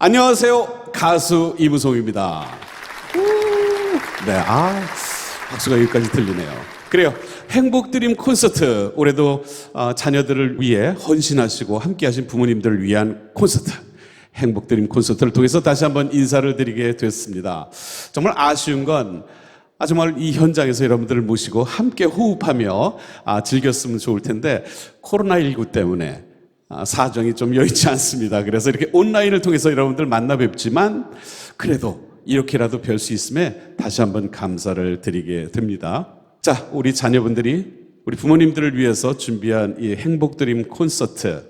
안녕하세요. 가수 이무송입니다. 네, 박수가 여기까지 들리네요. 그래요. 행복드림 콘서트. 올해도 자녀들을 위해 헌신하시고 함께하신 부모님들을 위한 콘서트. 행복드림 콘서트를 통해서 다시 한번 인사를 드리게 됐습니다. 정말 아쉬운 건 정말 이 현장에서 여러분들을 모시고 함께 호흡하며 즐겼으면 좋을 텐데 코로나19 때문에 사정이 좀 여의치 않습니다. 그래서 이렇게 온라인을 통해서 여러분들 만나 뵙지만 그래도 이렇게라도 뵐 수 있음에 다시 한번 감사를 드리게 됩니다. 자, 우리 자녀분들이 우리 부모님들을 위해서 준비한 이 행복드림 콘서트,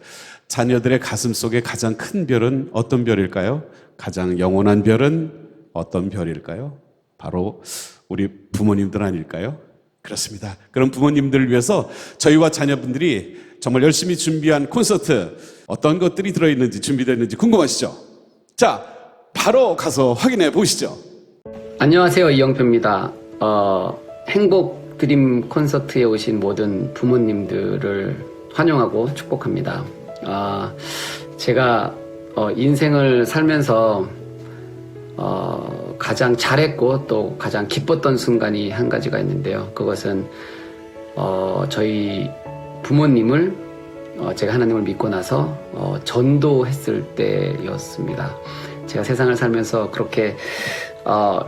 자녀들의 가슴 속에 가장 큰 별은 어떤 별일까요? 가장 영원한 별은 어떤 별일까요? 바로 우리 부모님들 아닐까요? 그렇습니다. 그럼 부모님들을 위해서 저희와 자녀분들이 정말 열심히 준비한 콘서트, 어떤 것들이 들어있는지 준비되어 있는지 궁금하시죠? 자, 바로 가서 확인해 보시죠. 안녕하세요, 이영표입니다. 행복 드림 콘서트에 오신 모든 부모님들을 환영하고 축복합니다. 제가 인생을 살면서 가장 잘했고 또 가장 기뻤던 순간이 한 가지가 있는데요. 그것은 저희 부모님을 제가 하나님을 믿고 나서 전도했을 때였습니다. 제가 세상을 살면서 그렇게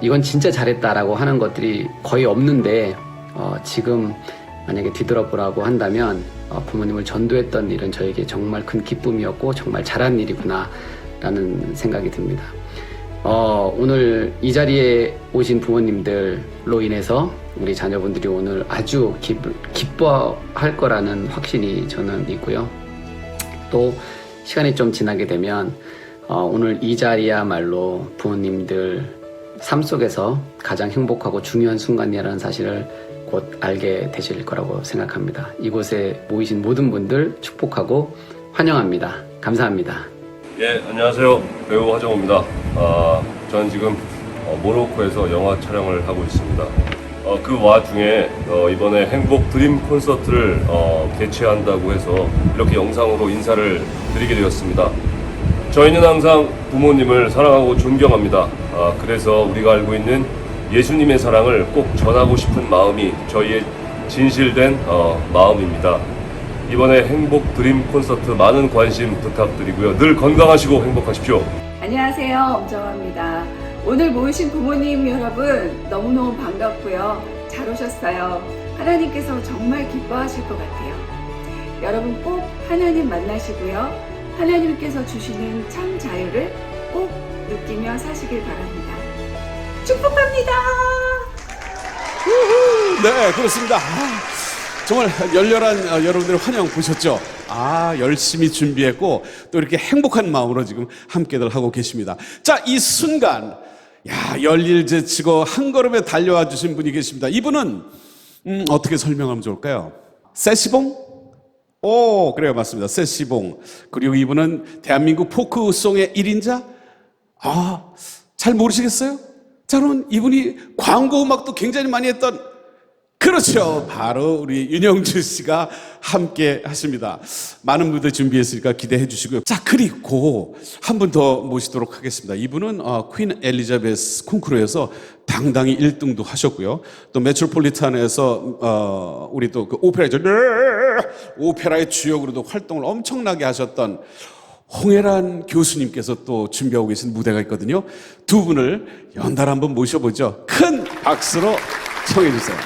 이건 진짜 잘했다라고 하는 것들이 거의 없는데 지금 만약에 뒤돌아보라고 한다면 부모님을 전도했던 일은 저에게 정말 큰 기쁨이었고 정말 잘한 일이구나 라는 생각이 듭니다. 오늘 이 자리에 오신 부모님들로 인해서 우리 자녀분들이 오늘 아주 기뻐할 거라는 확신이 저는 있고요. 또 시간이 좀 지나게 되면 오늘 이 자리야말로 부모님들 삶 속에서 가장 행복하고 중요한 순간이라는 사실을 곧 알게 되실 거라고 생각합니다. 이곳에 모이신 모든 분들 축복하고 환영합니다. 감사합니다. 예, 안녕하세요. 배우 하정우입니다. 저는 지금 모로코에서 영화 촬영을 하고 있습니다. 그 와중에 이번에 행복 드림 콘서트를 개최한다고 해서 이렇게 영상으로 인사를 드리게 되었습니다. 저희는 항상 부모님을 사랑하고 존경합니다. 그래서 우리가 알고 있는 예수님의 사랑을 꼭 전하고 싶은 마음이 저희의 진실된 마음입니다. 이번에 행복 드림 콘서트 많은 관심 부탁드리고요. 늘 건강하시고 행복하십시오. 안녕하세요, 엄정화입니다. 오늘 모이신 부모님 여러분 너무너무 반갑고요. 잘 오셨어요. 하나님께서 정말 기뻐하실 것 같아요. 여러분 꼭 하나님 만나시고요. 하나님께서 주시는 참 자유를 꼭 느끼며 사시길 바랍니다. 축복합니다. 네, 그렇습니다. 정말 열렬한 여러분들의 환영 보셨죠? 열심히 준비했고 또 이렇게 행복한 마음으로 지금 함께들 하고 계십니다. 자, 이 순간 열일 제치고 한 걸음에 달려와 주신 분이 계십니다. 이분은 어떻게 설명하면 좋을까요? 세시봉? 그래요, 맞습니다. 세시봉. 그리고 이분은 대한민국 포크송의 1인자? 잘 모르시겠어요? 자, 그럼 이분이 광고 음악도 굉장히 많이 했던, 그렇죠, 바로 우리 윤영주 씨가 함께 하십니다. 많은 무대 준비했으니까 기대해 주시고요. 자, 그리고 한 분 더 모시도록 하겠습니다. 이분은 퀸 엘리자베스 콩쿠르에서 당당히 1등도 하셨고요. 또 메트로폴리탄에서 우리 또 그 오페라의 주역으로도 활동을 엄청나게 하셨던 홍혜란 교수님께서 또 준비하고 계신 무대가 있거든요. 두 분을 연달아 한번 모셔보죠. 큰 박수로 청해 주세요.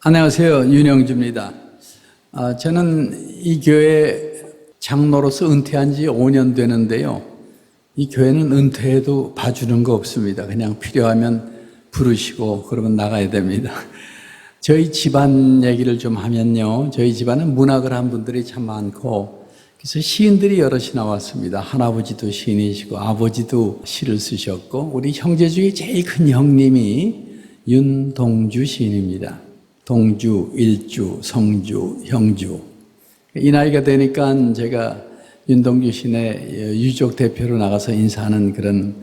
안녕하세요. 윤영주입니다. 저는 이 교회 장로로서 은퇴한 지 5년 되는데요. 이 교회는 은퇴해도 봐주는 거 없습니다. 그냥 필요하면 부르시고 그러면 나가야 됩니다. 저희 집안 얘기를 좀 하면요. 저희 집안은 문학을 한 분들이 참 많고 그래서 시인들이 여럿이 나왔습니다. 할아버지도 시인이시고 아버지도 시를 쓰셨고 우리 형제 중에 제일 큰 형님이 윤동주 시인입니다. 동주, 일주, 성주, 형주. 이 나이가 되니까 제가 윤동주 시인의 유족 대표로 나가서 인사하는 그런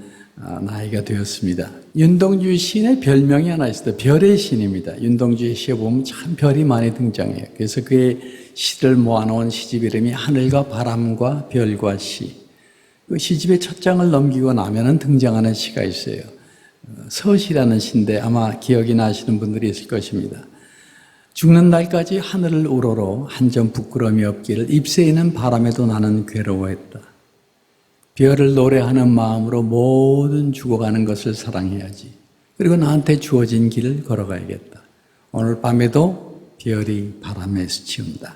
나이가 되었습니다. 윤동주 시인의 별명이 하나 있어요. 별의 시인입니다. 윤동주 시에 보면 참 별이 많이 등장해요. 그래서 그의 시를 모아놓은 시집 이름이 하늘과 바람과 별과 시. 그 시집의 첫 장을 넘기고 나면은 등장하는 시가 있어요. 서시라는 시인데 아마 기억이 나시는 분들이 있을 것입니다. 죽는 날까지 하늘을 우러러 한 점 부끄러움이 없기를 잎새 있는 바람에도 나는 괴로워했다. 별을 노래하는 마음으로 모든 죽어가는 것을 사랑해야지. 그리고 나한테 주어진 길을 걸어가야겠다. 오늘 밤에도 별이 바람에 스치운다.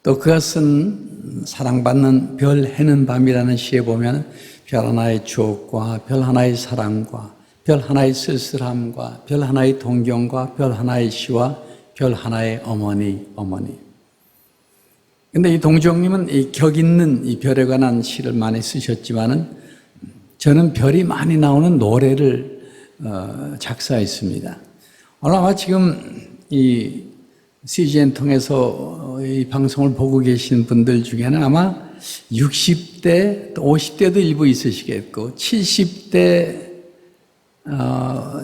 또 그가 쓴 사랑받는 별 해는 밤이라는 시에 보면 별 하나의 추억과 별 하나의 사랑과 별 하나의 쓸쓸함과 별 하나의 동경과 별 하나의 시와 별 하나의 어머니. 근데 이 동주형님은 이 격 있는 이 별에 관한 시를 많이 쓰셨지만은 저는 별이 많이 나오는 노래를 작사했습니다. 오늘 아마 지금 이 CGN 통해서 이 방송을 보고 계신 분들 중에는 아마 60대, 또 50대도 일부 있으시겠고 70대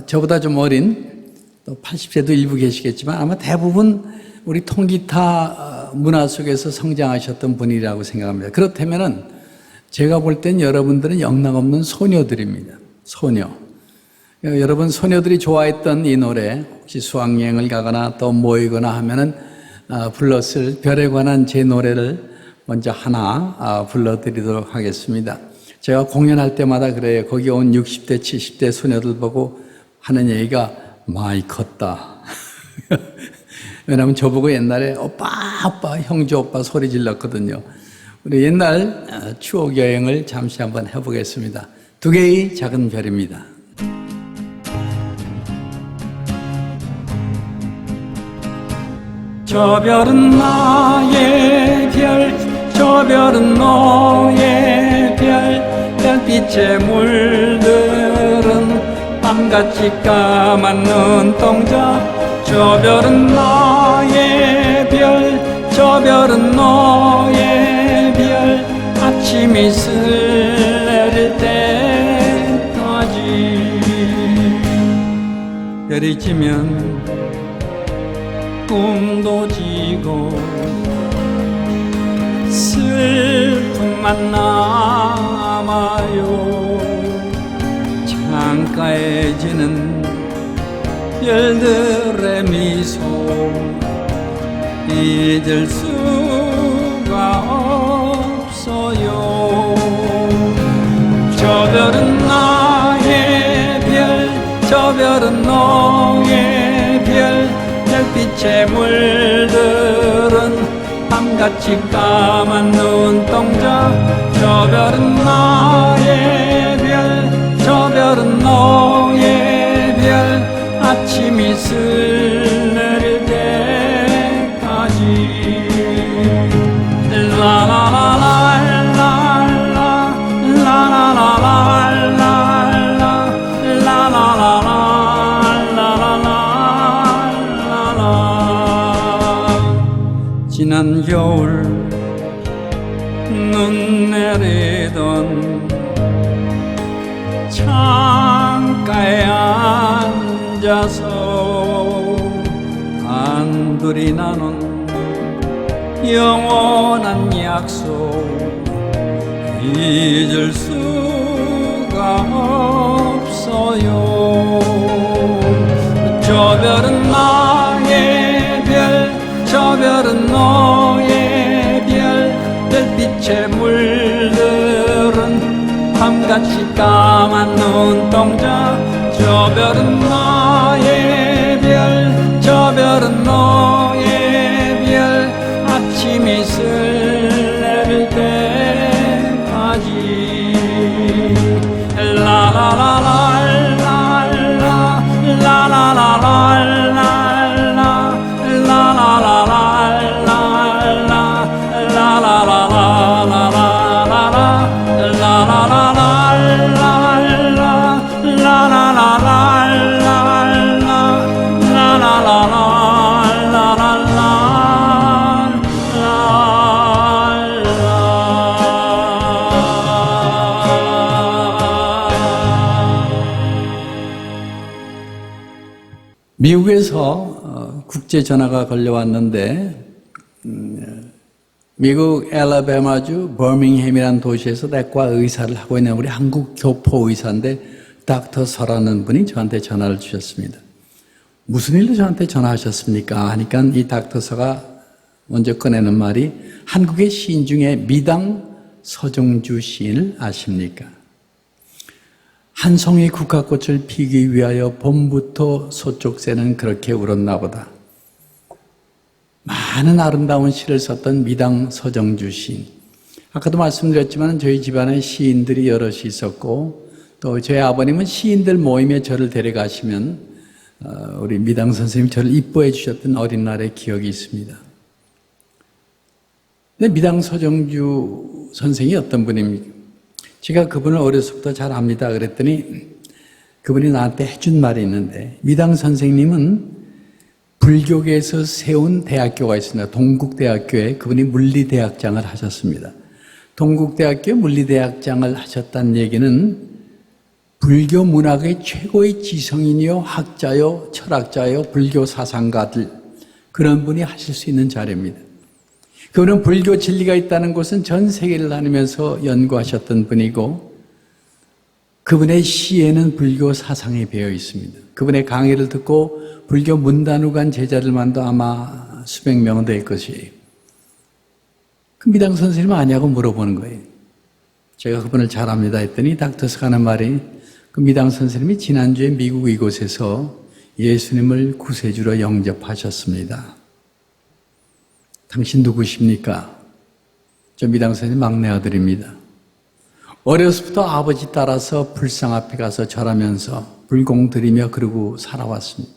저보다 좀 어린 또 80세도 일부 계시겠지만 아마 대부분 우리 통기타 문화 속에서 성장하셨던 분이라고 생각합니다. 그렇다면은 제가 볼 땐 여러분들은 영락없는 소녀들입니다. 소녀. 여러분 소녀들이 좋아했던 이 노래 혹시 수학여행을 가거나 또 모이거나 하면은 불렀을 별에 관한 제 노래를 먼저 하나 불러드리도록 하겠습니다. 제가 공연할 때마다 그래요. 거기 온 60대, 70대 소녀들 보고 하는 얘기가 많이 컸다. 왜냐하면 저보고 옛날에 오빠, 형제 오빠 소리 질렀거든요. 우리 옛날 추억 여행을 잠시 한번 해보겠습니다. 두 개의 작은 별입니다. 저 별은 나의 별, 저 별은 너의 별, 별빛에 물들은 밤같이 까만 눈동자. 저 별은 나의 별, 저 별은 너의 별, 아침이 슬내릴 때까지. 별이 지면 꿈도 지고 슬픔만 남아요. 창가에 지는 별들의 미소 잊을 수가 없어요. 저 별은 나의 별, 저 별은 너의 별, 별빛에 물들은 밤같이 까만 눈동자. 저 별은 나의 별, 저 별은 너의 별, 아침이 슬내릴 때까지. 라라라라라라 라라라라라라 라라라라라라. 지난 겨울 눈 내리던 창가에 앉아서 단둘이 나눈 영원한 약속 잊을 수가 없어요. 저 별은 나의 별, 저 별은 너의 별, 별빛에 물들은 밤같이 까만 눈동자. 저 별은 나의 별, 저 별은 너의 별 아침이 쓸 때까지 라라라라라라 미국에서 국제 전화가 걸려왔는데 미국 엘라베마주 버밍햄이라는 도시에서 내과 의사를 하고 있는 우리 한국 교포 의사인데 닥터 서라는 분이 저한테 전화를 주셨습니다. 무슨 일로 저한테 전화하셨습니까? 하니까 이 닥터 서가 먼저 꺼내는 말이 한국의 시인 중에 미당 서정주 시인을 아십니까? 한 송이 국화꽃을 피기 위하여 봄부터 소쪽 새는 그렇게 울었나 보다. 많은 아름다운 시를 썼던 미당 서정주 시인. 아까도 말씀드렸지만 저희 집안에 시인들이 여럿이 있었고 또 저희 아버님은 시인들 모임에 저를 데려가시면 우리 미당 선생님이 저를 이뻐해 주셨던 어린 날의 기억이 있습니다. 근데 미당 서정주 선생이 어떤 분입니까? 제가 그분을 어려서부터 잘 압니다. 그랬더니 그분이 나한테 해준 말이 있는데 미당 선생님은 불교계에서 세운 대학교가 있습니다. 동국대학교에 그분이 물리대학장을 하셨습니다. 동국대학교 물리대학장을 하셨다는 얘기는 불교 문학의 최고의 지성인이요, 학자요, 철학자요, 불교 사상가들 그런 분이 하실 수 있는 자리입니다. 그분은 불교 진리가 있다는 것은 전 세계를 다니면서 연구하셨던 분이고 그분의 시에는 불교 사상이 배어 있습니다. 그분의 강의를 듣고 불교 문단을 간 제자들만도 아마 수백 명은 될 것이에요. 그 미당 선생님 아냐고 물어보는 거예요. 제가 그분을 잘 압니다 했더니 닥터스가 하는 말이 그 미당 선생님이 지난주에 미국 이곳에서 예수님을 구세주로 영접하셨습니다. 당신 누구십니까? 저 미당 선생님 막내 아들입니다. 어려서부터 아버지 따라서 불상 앞에 가서 절하면서 불공 드리며 그러고 살아왔습니다.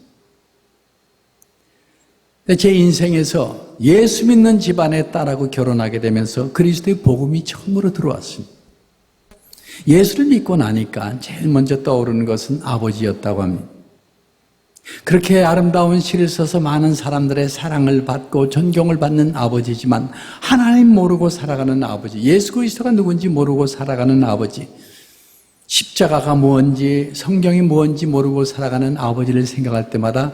제 인생에서 예수 믿는 집안의 딸하고 결혼하게 되면서 그리스도의 복음이 처음으로 들어왔습니다. 예수를 믿고 나니까 제일 먼저 떠오르는 것은 아버지였다고 합니다. 그렇게 아름다운 시를 써서 많은 사람들의 사랑을 받고 존경을 받는 아버지지만 하나님 모르고 살아가는 아버지, 예수 그리스도가 누군지 모르고 살아가는 아버지, 십자가가 뭔지 성경이 뭔지 모르고 살아가는 아버지를 생각할 때마다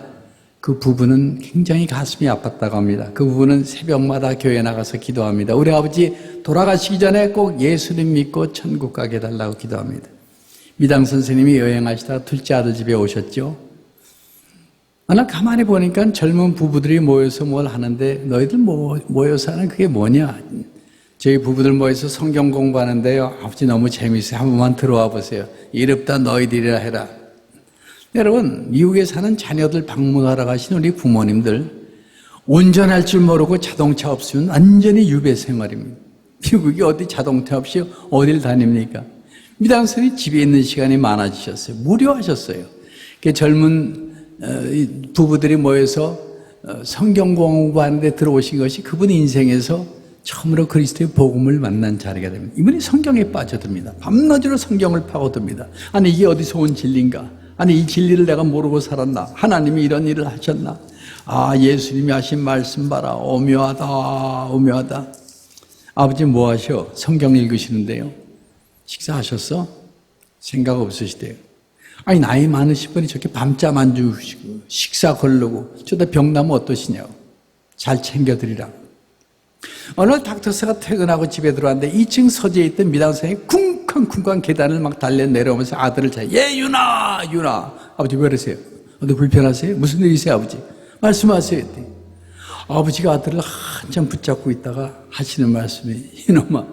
그 부부는 굉장히 가슴이 아팠다고 합니다. 그 부부는 새벽마다 교회 나가서 기도합니다. 우리 아버지 돌아가시기 전에 꼭 예수님 믿고 천국 가게 해달라고 기도합니다. 미당 선생님이 여행하시다가 둘째 아들 집에 오셨죠. 나 가만히 보니까 젊은 부부들이 모여서 뭘 하는데 너희들 모여서 하는 그게 뭐냐? 저희 부부들 모여서 성경 공부하는데요. 아버지 너무 재밌어요. 한 번만 들어와 보세요. 이릅다 너희들이라 해라. 여러분, 미국에 사는 자녀들 방문하러 가신 우리 부모님들 운전할 줄 모르고 자동차 없으면 완전히 유배 생활입니다. 미국이 어디 자동차 없이 어딜 다닙니까? 미당선이 집에 있는 시간이 많아지셨어요. 무료하셨어요. 젊은 부부들이 모여서 성경 공부하는 데 들어오신 것이 그분 인생에서 처음으로 그리스도의 복음을 만난 자리가 됩니다. 이분이 성경에 빠져듭니다. 밤낮으로 성경을 파고듭니다. 아니 이게 어디서 온 진리인가? 아니 이 진리를 내가 모르고 살았나? 하나님이 이런 일을 하셨나? 아 예수님이 하신 말씀 봐라. 오묘하다 오묘하다. 아버지 뭐 하셔? 성경 읽으시는데요. 식사하셨어? 생각 없으시대요. 아니 나이 많으신 분이 저렇게 밤잠 안 주시고 식사 걸르고 저다 병나면 어떠시냐고. 잘 챙겨드리라. 어느 날 닥터스가 퇴근하고 집에 들어왔는데 2층 서재에 있던 미당생이 쿵쾅쿵쾅 계단을 막 달려 내려오면서 아들을 자, 예 유나 아버지 왜 그러세요? 어디 불편하세요? 무슨 일이세요 아버지? 말씀하세요 했더니 아버지가 아들을 한참 붙잡고 있다가 하시는 말씀이 이놈아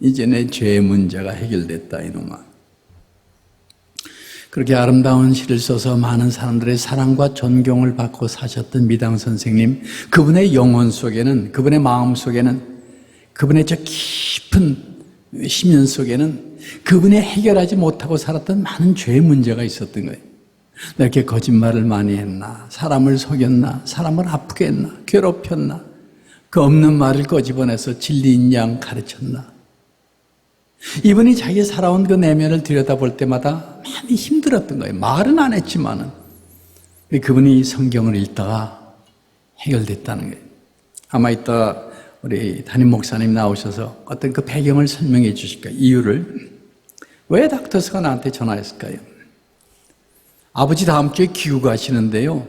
이제 내 죄의 문제가 해결됐다 이놈아. 그렇게 아름다운 시를 써서 많은 사람들의 사랑과 존경을 받고 사셨던 미당 선생님, 그분의 영혼 속에는, 그분의 마음 속에는, 그분의 저 깊은 심연 속에는 그분이 해결하지 못하고 살았던 많은 죄의 문제가 있었던 거예요. 내가 이렇게 거짓말을 많이 했나, 사람을 속였나, 사람을 아프게 했나, 괴롭혔나, 그 없는 말을 꺼집어내서 진리인 양 가르쳤나. 이분이 자기 살아온 그 내면을 들여다볼 때마다 많이 힘들었던 거예요. 말은 안 했지만은. 그분이 성경을 읽다가 해결됐다는 거예요. 아마 이따 우리 담임 목사님 나오셔서 어떤 그 배경을 설명해 주실까요? 이유를. 왜 닥터스가 나한테 전화했을까요? 아버지 다음 주에 귀국하시는데요.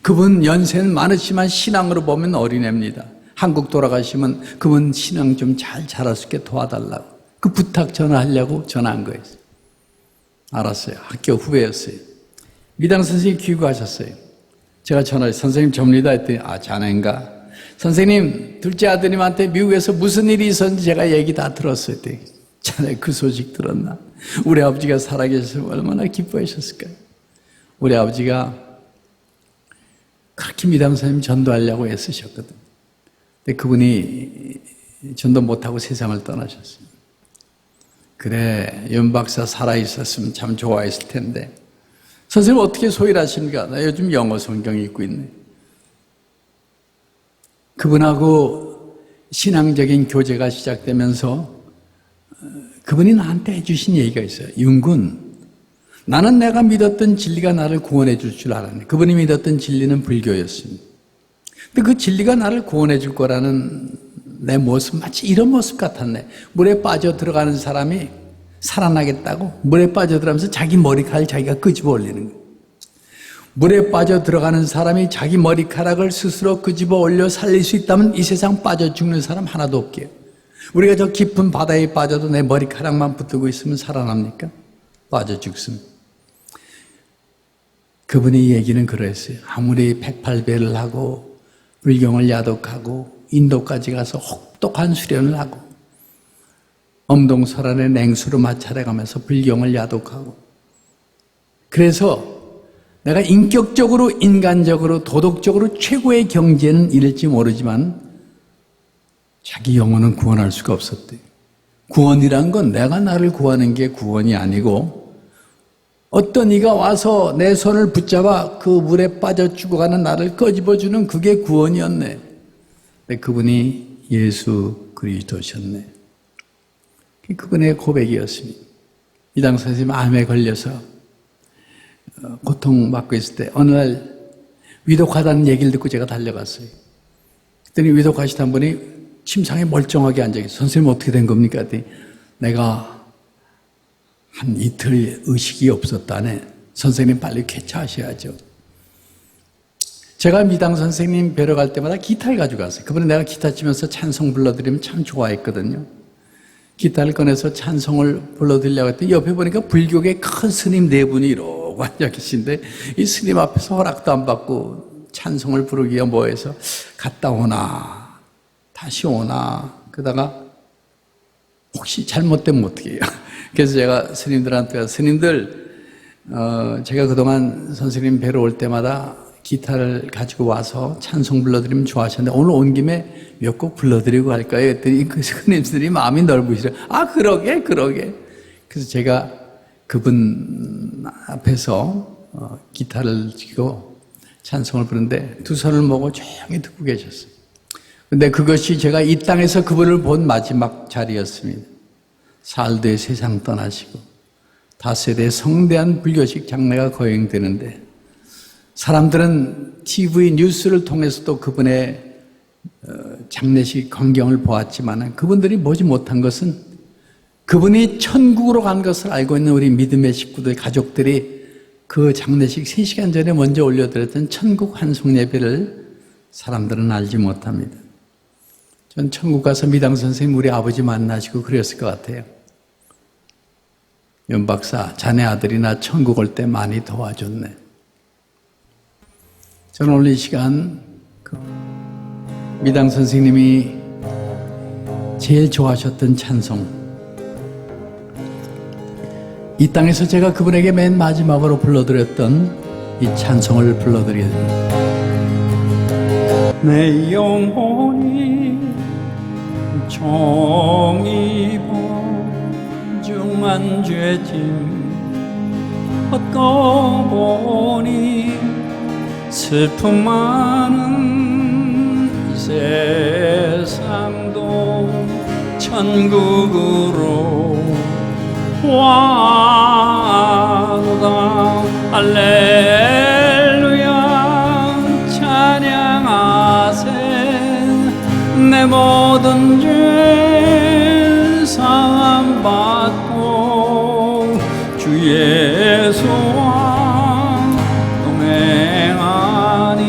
그분 연세는 많으시지만 신앙으로 보면 어린애입니다. 한국 돌아가시면 그분 신앙 좀 잘 자랄 수 있게 도와달라고. 그 부탁 전화하려고 전화한 거예요. 알았어요. 학교 후배였어요. 미당 선생님이 귀국하셨어요. 제가 전화해 선생님 접니다 했더니 자네인가? 선생님 둘째 아드님한테 미국에서 무슨 일이 있었는지 제가 얘기 다 들었어요. 자네 그 소식 들었나? 우리 아버지가 살아계셔서 얼마나 기뻐하셨을까요? 우리 아버지가 그렇게 미당 선생님 전도하려고 애쓰셨거든요. 근데 그분이 전도 못하고 세상을 떠나셨어요. 그래, 윤 박사 살아있었으면 참 좋아했을 텐데. 선생님 어떻게 소일하십니까? 나 요즘 영어 성경 읽고 있네. 그분하고 신앙적인 교제가 시작되면서 그분이 나한테 해주신 얘기가 있어요. 윤군, 나는 내가 믿었던 진리가 나를 구원해 줄 줄 알았네. 그분이 믿었던 진리는 불교였습니다. 근데 그 진리가 나를 구원해 줄 거라는 내 모습 마치 이런 모습 같았네. 물에 빠져 들어가는 사람이 살아나겠다고 물에 빠져 들어가면서 자기 머리카락을 자기가 끄집어 올리는 거예요. 물에 빠져 들어가는 사람이 자기 머리카락을 스스로 끄집어 올려 살릴 수 있다면 이 세상 빠져 죽는 사람 하나도 없게요. 우리가 저 깊은 바다에 빠져도 내 머리카락만 붙들고 있으면 살아납니까? 빠져 죽습니다. 그분의 얘기는 그랬어요. 아무리 108배를 하고 불경을 야독하고 인도까지 가서 혹독한 수련을 하고 엄동설안의 냉수로 마찰해가면서 불경을 야독하고 그래서 내가 인격적으로 인간적으로 도덕적으로 최고의 경지에는 이를지 모르지만 자기 영혼은 구원할 수가 없었대요. 구원이란 건 내가 나를 구하는 게 구원이 아니고 어떤 이가 와서 내 손을 붙잡아 그 물에 빠져 죽어가는 나를 꺼집어주는 그게 구원이었네. 그분이 예수 그리스도셨네. 그분의 고백이었습니다. 미당 선생님 암에 걸려서 고통받고 있을 때 어느 날 위독하다는 얘기를 듣고 제가 달려갔어요. 그랬더니 위독하시던 분이 침상에 멀쩡하게 앉아계세요. 선생님 어떻게 된 겁니까? 그랬더니 내가 한 이틀 의식이 없었다네. 선생님 빨리 쾌차하셔야죠. 제가 미당 선생님 뵈러 갈 때마다 기타를 가지고 갔어요. 그분은 내가 기타 치면서 찬송 불러드리면 참 좋아했거든요. 기타를 꺼내서 찬송을 불러드리려고 했더니 옆에 보니까 불교계 큰 스님 네 분이 이러고 앉아 계신데 이 스님 앞에서 허락도 안 받고 찬송을 부르기가 뭐해서 갔다 오나 다시 오나 그러다가 혹시 잘못되면 어떻게 해요? 그래서 제가 스님들한테 스님들 제가 그동안 선생님 뵈러 올 때마다 기타를 가지고 와서 찬송 불러드리면 좋아하셨는데 오늘 온 김에 몇 곡 불러드리고 갈까요? 했더니 그 스님들이 마음이 넓으시더라고요. 그러게. 그래서 제가 그분 앞에서 기타를 쥐고 찬송을 부르는데 두 손을 모으고 조용히 듣고 계셨어요. 근데 그것이 제가 이 땅에서 그분을 본 마지막 자리였습니다. 살도의 세상 떠나시고 다세대 성대한 불교식 장례가 거행되는데 사람들은 TV 뉴스를 통해서도 그분의 장례식 광경을 보았지만 그분들이 보지 못한 것은 그분이 천국으로 간 것을 알고 있는 우리 믿음의 식구들, 가족들이 그 장례식 3시간 전에 먼저 올려드렸던 천국 환송 예배를 사람들은 알지 못합니다. 전 천국 가서 미당 선생님 우리 아버지 만나시고 그랬을 것 같아요. 윤 박사, 자네 아들이 나 천국 올 때 많이 도와줬네. 저는 오늘 이 시간 미당 선생님이 제일 좋아하셨던 찬송 이 땅에서 제가 그분에게 맨 마지막으로 불러드렸던 이 찬송을 불러드리겠습니다. 내 영혼이 종이 범중한 죄짐 걷고보니 슬픔 많은 이 세상도 천국으로 와도다. 할렐루야 찬양하세. 내 모든 죄 사함 받고 주 예수와 동행하니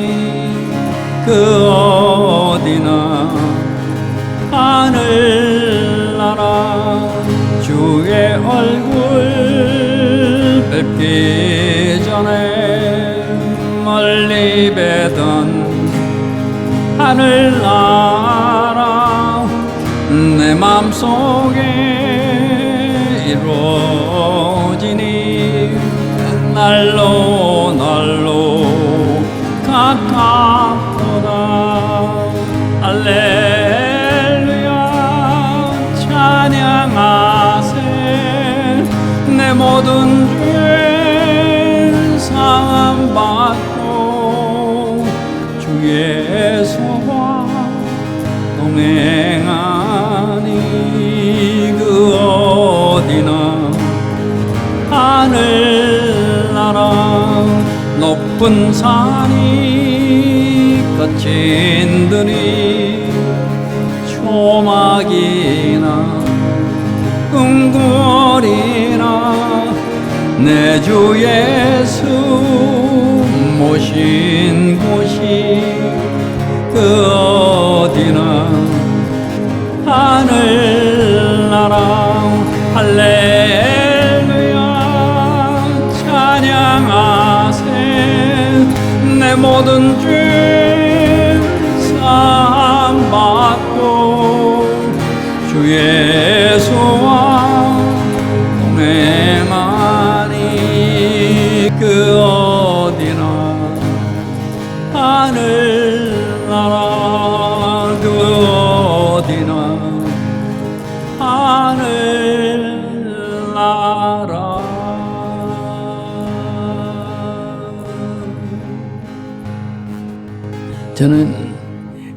그 어디나 하늘나라 주의 얼굴 뵙기 전에 멀리 뵈던 하늘나라 내 맘속에 이루어지니 날로 가깝도다. 할렐루야 찬양하세. 내 모든 죄 사함 받고 주 예수와 동행하니 그 어디나 하늘나라 높은 산이 거친 들이 초막이나 궁궐이나 내 주 예수 모신 곳이 그 어디나 하늘나라. 할렐루야 찬양하세. 내 모든 죄 사함 받고 주 예수와 동행하니 그 어디나 하늘나라 그 어디나 하늘나라. 저는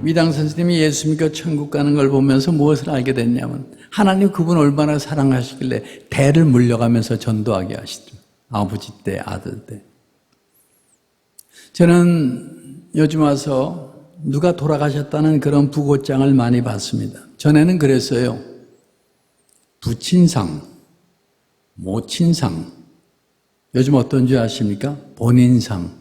미당 선생님이 예수 믿고 천국 가는 걸 보면서 무엇을 알게 됐냐면 하나님 그분 얼마나 사랑하시길래 대를 물려가면서 전도하게 하시죠. 아버지 때, 아들 때. 저는 요즘 와서 누가 돌아가셨다는 그런 부고장을 많이 봤습니다. 전에는 그랬어요. 부친상, 모친상. 요즘 어떤 줄 아십니까? 본인상.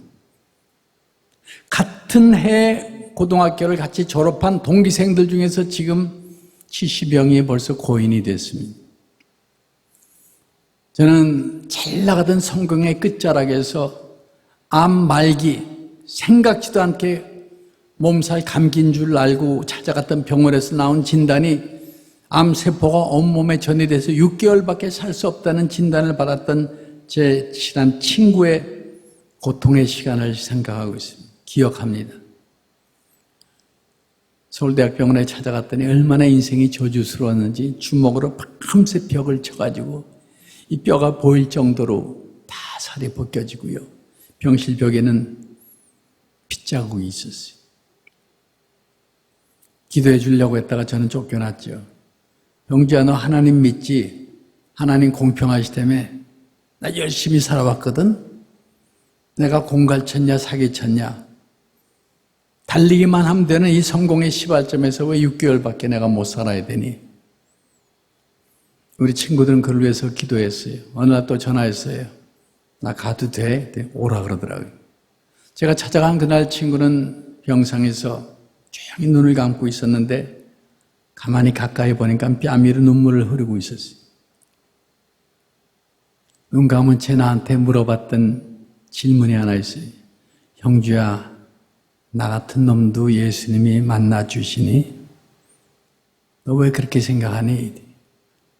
같은 해 고등학교를 같이 졸업한 동기생들 중에서 지금 70여 명이 벌써 고인이 됐습니다. 저는 잘 나가던 성경의 끝자락에서 암 말기 생각지도 않게 몸살 감기인 줄 알고 찾아갔던 병원에서 나온 진단이 암세포가 온몸에 전이돼서 6개월밖에 살 수 없다는 진단을 받았던 제 친한 친구의 고통의 시간을 생각하고 있습니다. 기억합니다. 서울대학병원에 찾아갔더니 얼마나 인생이 저주스러웠는지 주먹으로 밤새 벽을 쳐가지고 이 뼈가 보일 정도로 다 살이 벗겨지고요. 병실 벽에는 핏자국이 있었어요. 기도해 주려고 했다가 저는 쫓겨났죠. 병주야, 너 하나님 믿지? 하나님 공평하시다며? 나 열심히 살아왔거든? 내가 공갈쳤냐 사기쳤냐? 달리기만 하면 되는 이 성공의 시발점에서 왜 6개월밖에 내가 못 살아야 되니? 우리 친구들은 그를 위해서 기도했어요. 어느 날 또 전화했어요. 나 가도 돼? 오라 그러더라고요. 제가 찾아간 그날 친구는 병상에서 조용히 눈을 감고 있었는데 가만히 가까이 보니까 뺨 위로 눈물을 흐르고 있었어요. 눈 감은 채 나한테 물어봤던 질문이 하나 있어요. 형주야, 나 같은 놈도 예수님이 만나주시니? 너 왜 그렇게 생각하니?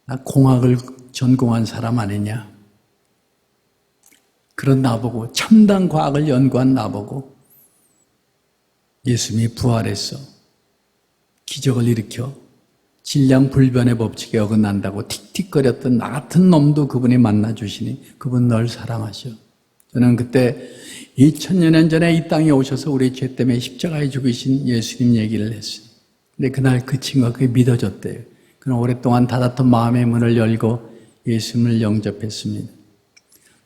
나 공학을 전공한 사람 아니냐? 그런 나보고, 첨단 과학을 연구한 나보고 예수님이 부활했어, 기적을 일으켜 질량불변의 법칙에 어긋난다고 틱틱거렸던 나 같은 놈도 그분이 만나주시니 그분 널 사랑하셔. 저는 그때 2000여 년 전에 이 땅에 오셔서 우리 죄 때문에 십자가에 죽으신 예수님 얘기를 했어요. 근데 그날 그 친구가 그게 믿어졌대요. 그는 오랫동안 닫았던 마음의 문을 열고 예수님을 영접했습니다.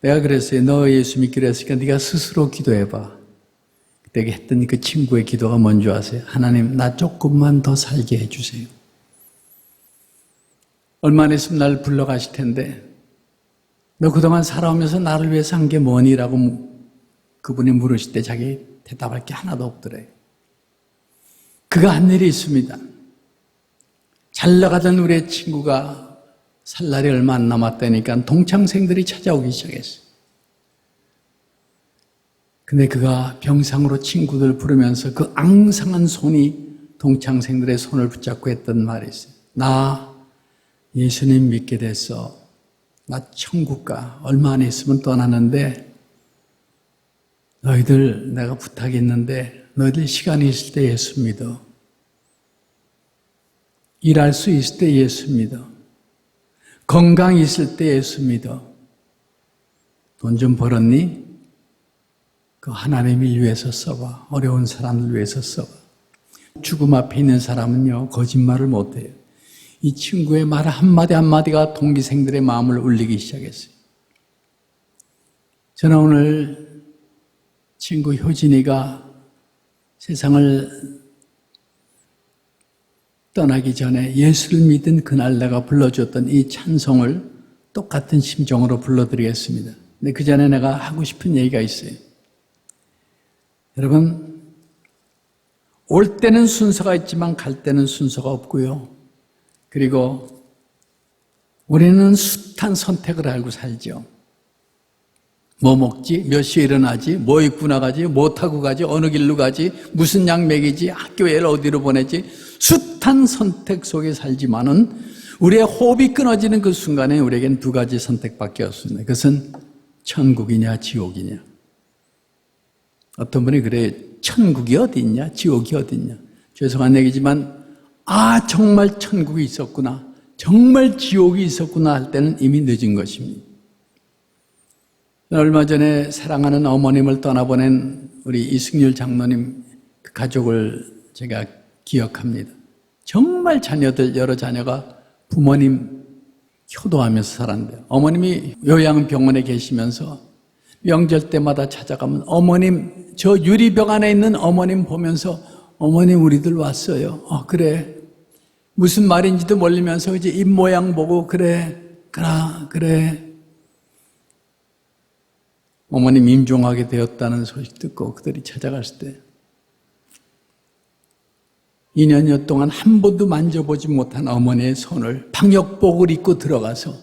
내가 그랬어요. 너 예수 믿기로 했으니까 네가 스스로 기도해봐. 그때 했던 그 친구의 기도가 뭔지 아세요? 하나님, 나 조금만 더 살게 해주세요. 얼마나 있으면 나를 불러가실 텐데 너 그동안 살아오면서 나를 위해서 한 게 뭐니? 라고 그분이 물으실 때 자기 대답할 게 하나도 없더래요. 그가 한 일이 있습니다. 잘 나가던 우리의 친구가 살 날이 얼마 안 남았다니까 동창생들이 찾아오기 시작했어요. 근데 그가 병상으로 친구들 부르면서 그 앙상한 손이 동창생들의 손을 붙잡고 했던 말이 있어요. 나 예수님 믿게 됐어. 나 천국 가. 얼마 안 있으면 떠나는데 너희들 내가 부탁이 있는데 너희들 시간이 있을 때 예수 믿어. 일할 수 있을 때 예수 믿어. 건강이 있을 때 예수 믿어. 돈 좀 벌었니? 그 하나님을 위해서 써봐. 어려운 사람들 위해서 써봐. 죽음 앞에 있는 사람은요, 거짓말을 못해요. 이 친구의 말 한마디 한마디가 동기생들의 마음을 울리기 시작했어요. 저는 오늘 친구 효진이가 세상을 떠나기 전에 예수를 믿은 그날 내가 불러줬던 이 찬송을 똑같은 심정으로 불러드리겠습니다. 근데 그 전에 내가 하고 싶은 얘기가 있어요. 여러분, 올 때는 순서가 있지만 갈 때는 순서가 없고요. 그리고 우리는 숱한 선택을 알고 살죠. 뭐 먹지? 몇 시에 일어나지? 뭐 입고 나가지? 뭐 타고 가지? 어느 길로 가지? 무슨 약 먹이지? 학교에 어디로 보내지? 숱한 선택 속에 살지만은 우리의 호흡이 끊어지는 그 순간에 우리에겐 두 가지 선택밖에 없습니다. 그것은 천국이냐 지옥이냐. 어떤 분이 그래요. 천국이 어디 있냐? 지옥이 어디 있냐? 죄송한 얘기지만 정말 천국이 있었구나. 정말 지옥이 있었구나 할 때는 이미 늦은 것입니다. 얼마 전에 사랑하는 어머님을 떠나보낸 우리 이승률 장로님 그 가족을 제가 기억합니다. 정말 자녀들 여러 자녀가 부모님 효도하면서 살았는데요. 어머님이 요양병원에 계시면서 명절 때마다 찾아가면 어머님 저 유리병 안에 있는 어머님 보면서 어머님 우리들 왔어요. 그래. 무슨 말인지도 모르면서 이제 입 모양 보고 그래. 어머님 임종하게 되었다는 소식 듣고 그들이 찾아갔을 때 2년여 동안 한 번도 만져보지 못한 어머니의 손을 방역복을 입고 들어가서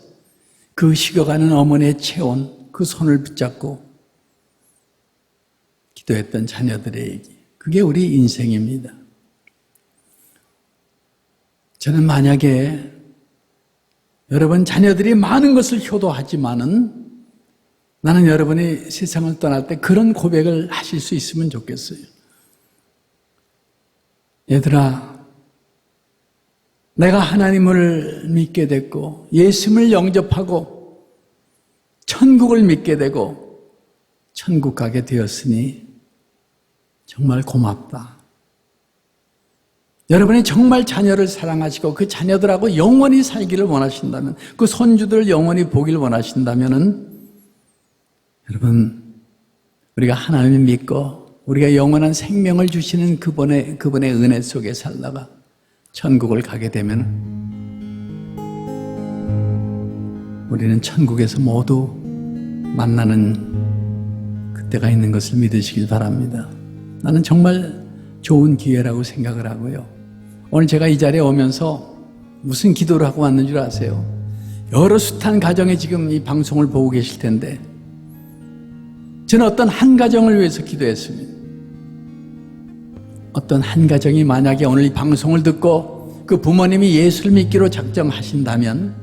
그 식어가는 어머니의 체온, 그 손을 붙잡고 기도했던 자녀들의 얘기. 그게 우리 인생입니다. 저는 만약에 여러분 자녀들이 많은 것을 효도하지만은 나는 여러분이 세상을 떠날 때 그런 고백을 하실 수 있으면 좋겠어요. 얘들아, 내가 하나님을 믿게 됐고 예수님을 영접하고 천국을 믿게 되고 천국 가게 되었으니 정말 고맙다. 여러분이 정말 자녀를 사랑하시고 그 자녀들하고 영원히 살기를 원하신다면, 그 손주들 영원히 보기를 원하신다면은 여러분, 우리가 하나님을 믿고 우리가 영원한 생명을 주시는 그분의 은혜 속에 살다가 천국을 가게 되면 우리는 천국에서 모두 만나는 그때가 있는 것을 믿으시길 바랍니다. 나는 정말 좋은 기회라고 생각을 하고요. 오늘 제가 이 자리에 오면서 무슨 기도를 하고 왔는 줄 아세요? 여러 숱한 가정에 지금 이 방송을 보고 계실 텐데 저는 어떤 한 가정을 위해서 기도했습니다. 어떤 한 가정이 만약에 오늘 이 방송을 듣고 그 부모님이 예수를 믿기로 작정하신다면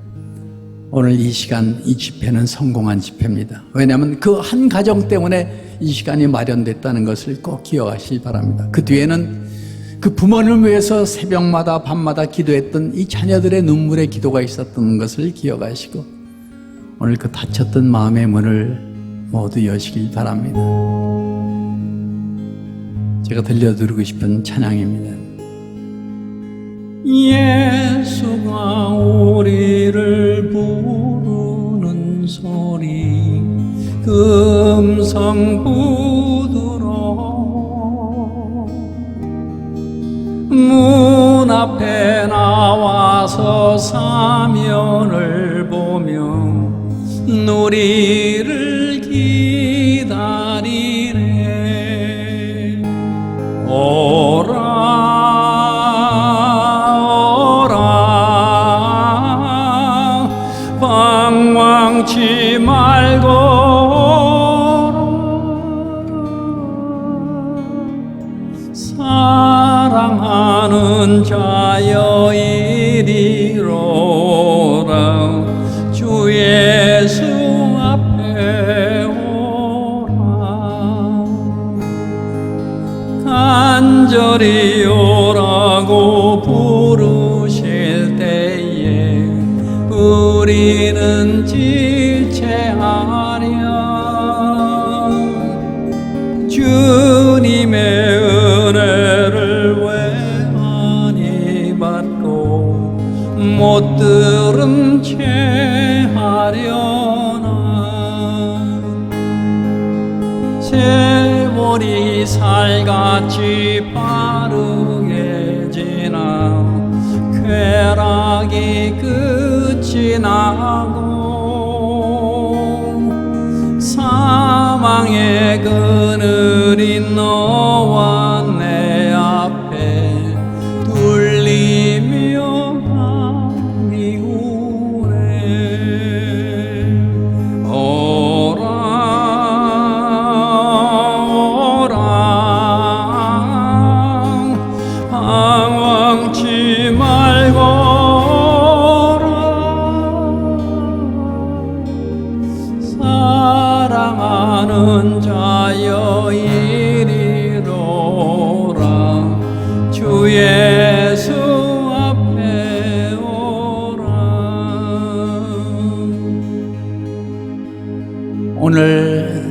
오늘 이 시간, 이 집회는 성공한 집회입니다. 왜냐하면 그 한 가정 때문에 이 시간이 마련됐다는 것을 꼭 기억하시기 바랍니다. 그 뒤에는 그 부모님을 위해서 새벽마다 밤마다 기도했던 이 자녀들의 눈물의 기도가 있었던 것을 기억하시고 오늘 그 닫혔던 마음의 문을 모두 여시길 바랍니다. 제가 들려드리고 싶은 찬양입니다. 예수가 우리를 부르는 소리 금성 부드러워 문 앞에 나와서 사면을 보며 우리를 기다리네. 오라 방황치 말고 사랑하는 자여 이리로라. 주 예수 앞에 오라. 간절히 오라고 부르실 때에 우리는 지체하랴. 주님의 은혜를 왜 많이 받고 못 들은 채 하려나. 세월이 살같이 빠르게 지나 쾌락이 끝이 나고 사망의 그늘이 너와 내 앞에 둘리며 미우네. 오라 오라 방황치 말고 사랑하는 자여 이리로라. 주 예수 앞에 오라. 오늘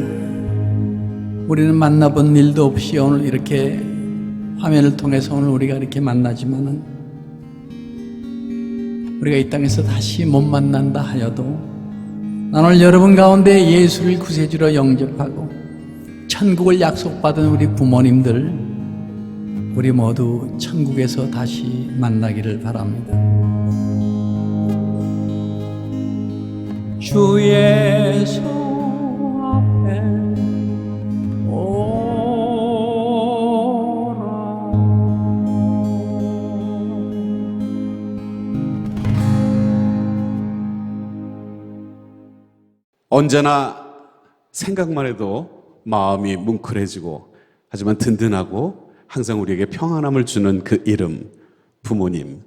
우리는 만나본 일도 없이 오늘 이렇게 화면을 통해서 오늘 우리가 이렇게 만나지만은 우리가 이 땅에서 다시 못 만난다 하여도 난 오늘 여러분 가운데 예수를 구세주로 영접하고 천국을 약속받은 우리 부모님들 우리 모두 천국에서 다시 만나기를 바랍니다. 주 예수 앞에 오라. 언제나 생각만 해도 마음이 뭉클해지고 하지만 든든하고 항상 우리에게 평안함을 주는 그 이름, 부모님.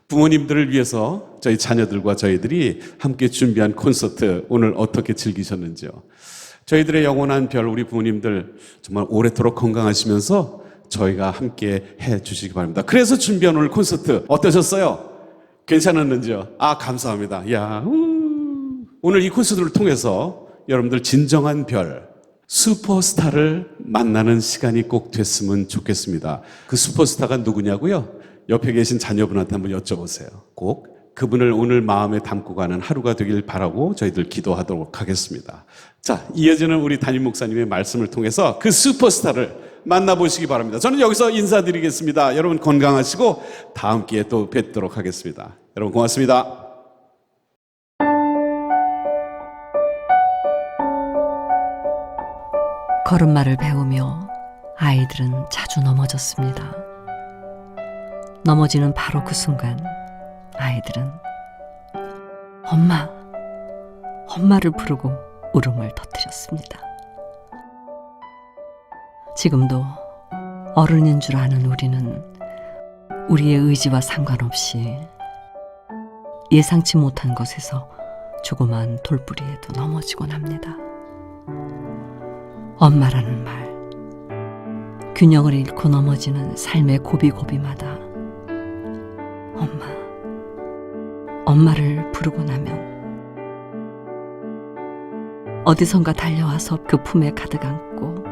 부모님들을 위해서 저희 자녀들과 저희들이 함께 준비한 콘서트 오늘 어떻게 즐기셨는지요? 저희들의 영원한 별 우리 부모님들 정말 오래도록 건강하시면서 저희가 함께 해 주시기 바랍니다. 그래서 준비한 오늘 콘서트 어떠셨어요? 괜찮았는지요? 아, 감사합니다. 오늘 이 콘서트를 통해서 여러분들 진정한 별, 슈퍼스타를 만나는 시간이 꼭 됐으면 좋겠습니다. 그 슈퍼스타가 누구냐고요? 옆에 계신 자녀분한테 한번 여쭤보세요. 꼭 그분을 오늘 마음에 담고 가는 하루가 되길 바라고 저희들 기도하도록 하겠습니다. 자, 이어지는 우리 담임 목사님의 말씀을 통해서 그 슈퍼스타를 만나보시기 바랍니다. 저는 여기서 인사드리겠습니다. 여러분 건강하시고 다음 기회에 또 뵙도록 하겠습니다. 여러분 고맙습니다. 걸음마를 배우며 아이들은 자주 넘어졌습니다. 넘어지는 바로 그 순간 아이들은 엄마, 엄마를 부르고 울음을 터뜨렸습니다. 지금도 어른인 줄 아는 우리는 우리의 의지와 상관없이 예상치 못한 것에서 조그만 돌부리에도 넘어지곤 합니다. 엄마라는 말, 균형을 잃고 넘어지는 삶의 고비고비마다 엄마를 부르고 나면 어디선가 달려와서 그 품에 가득 안고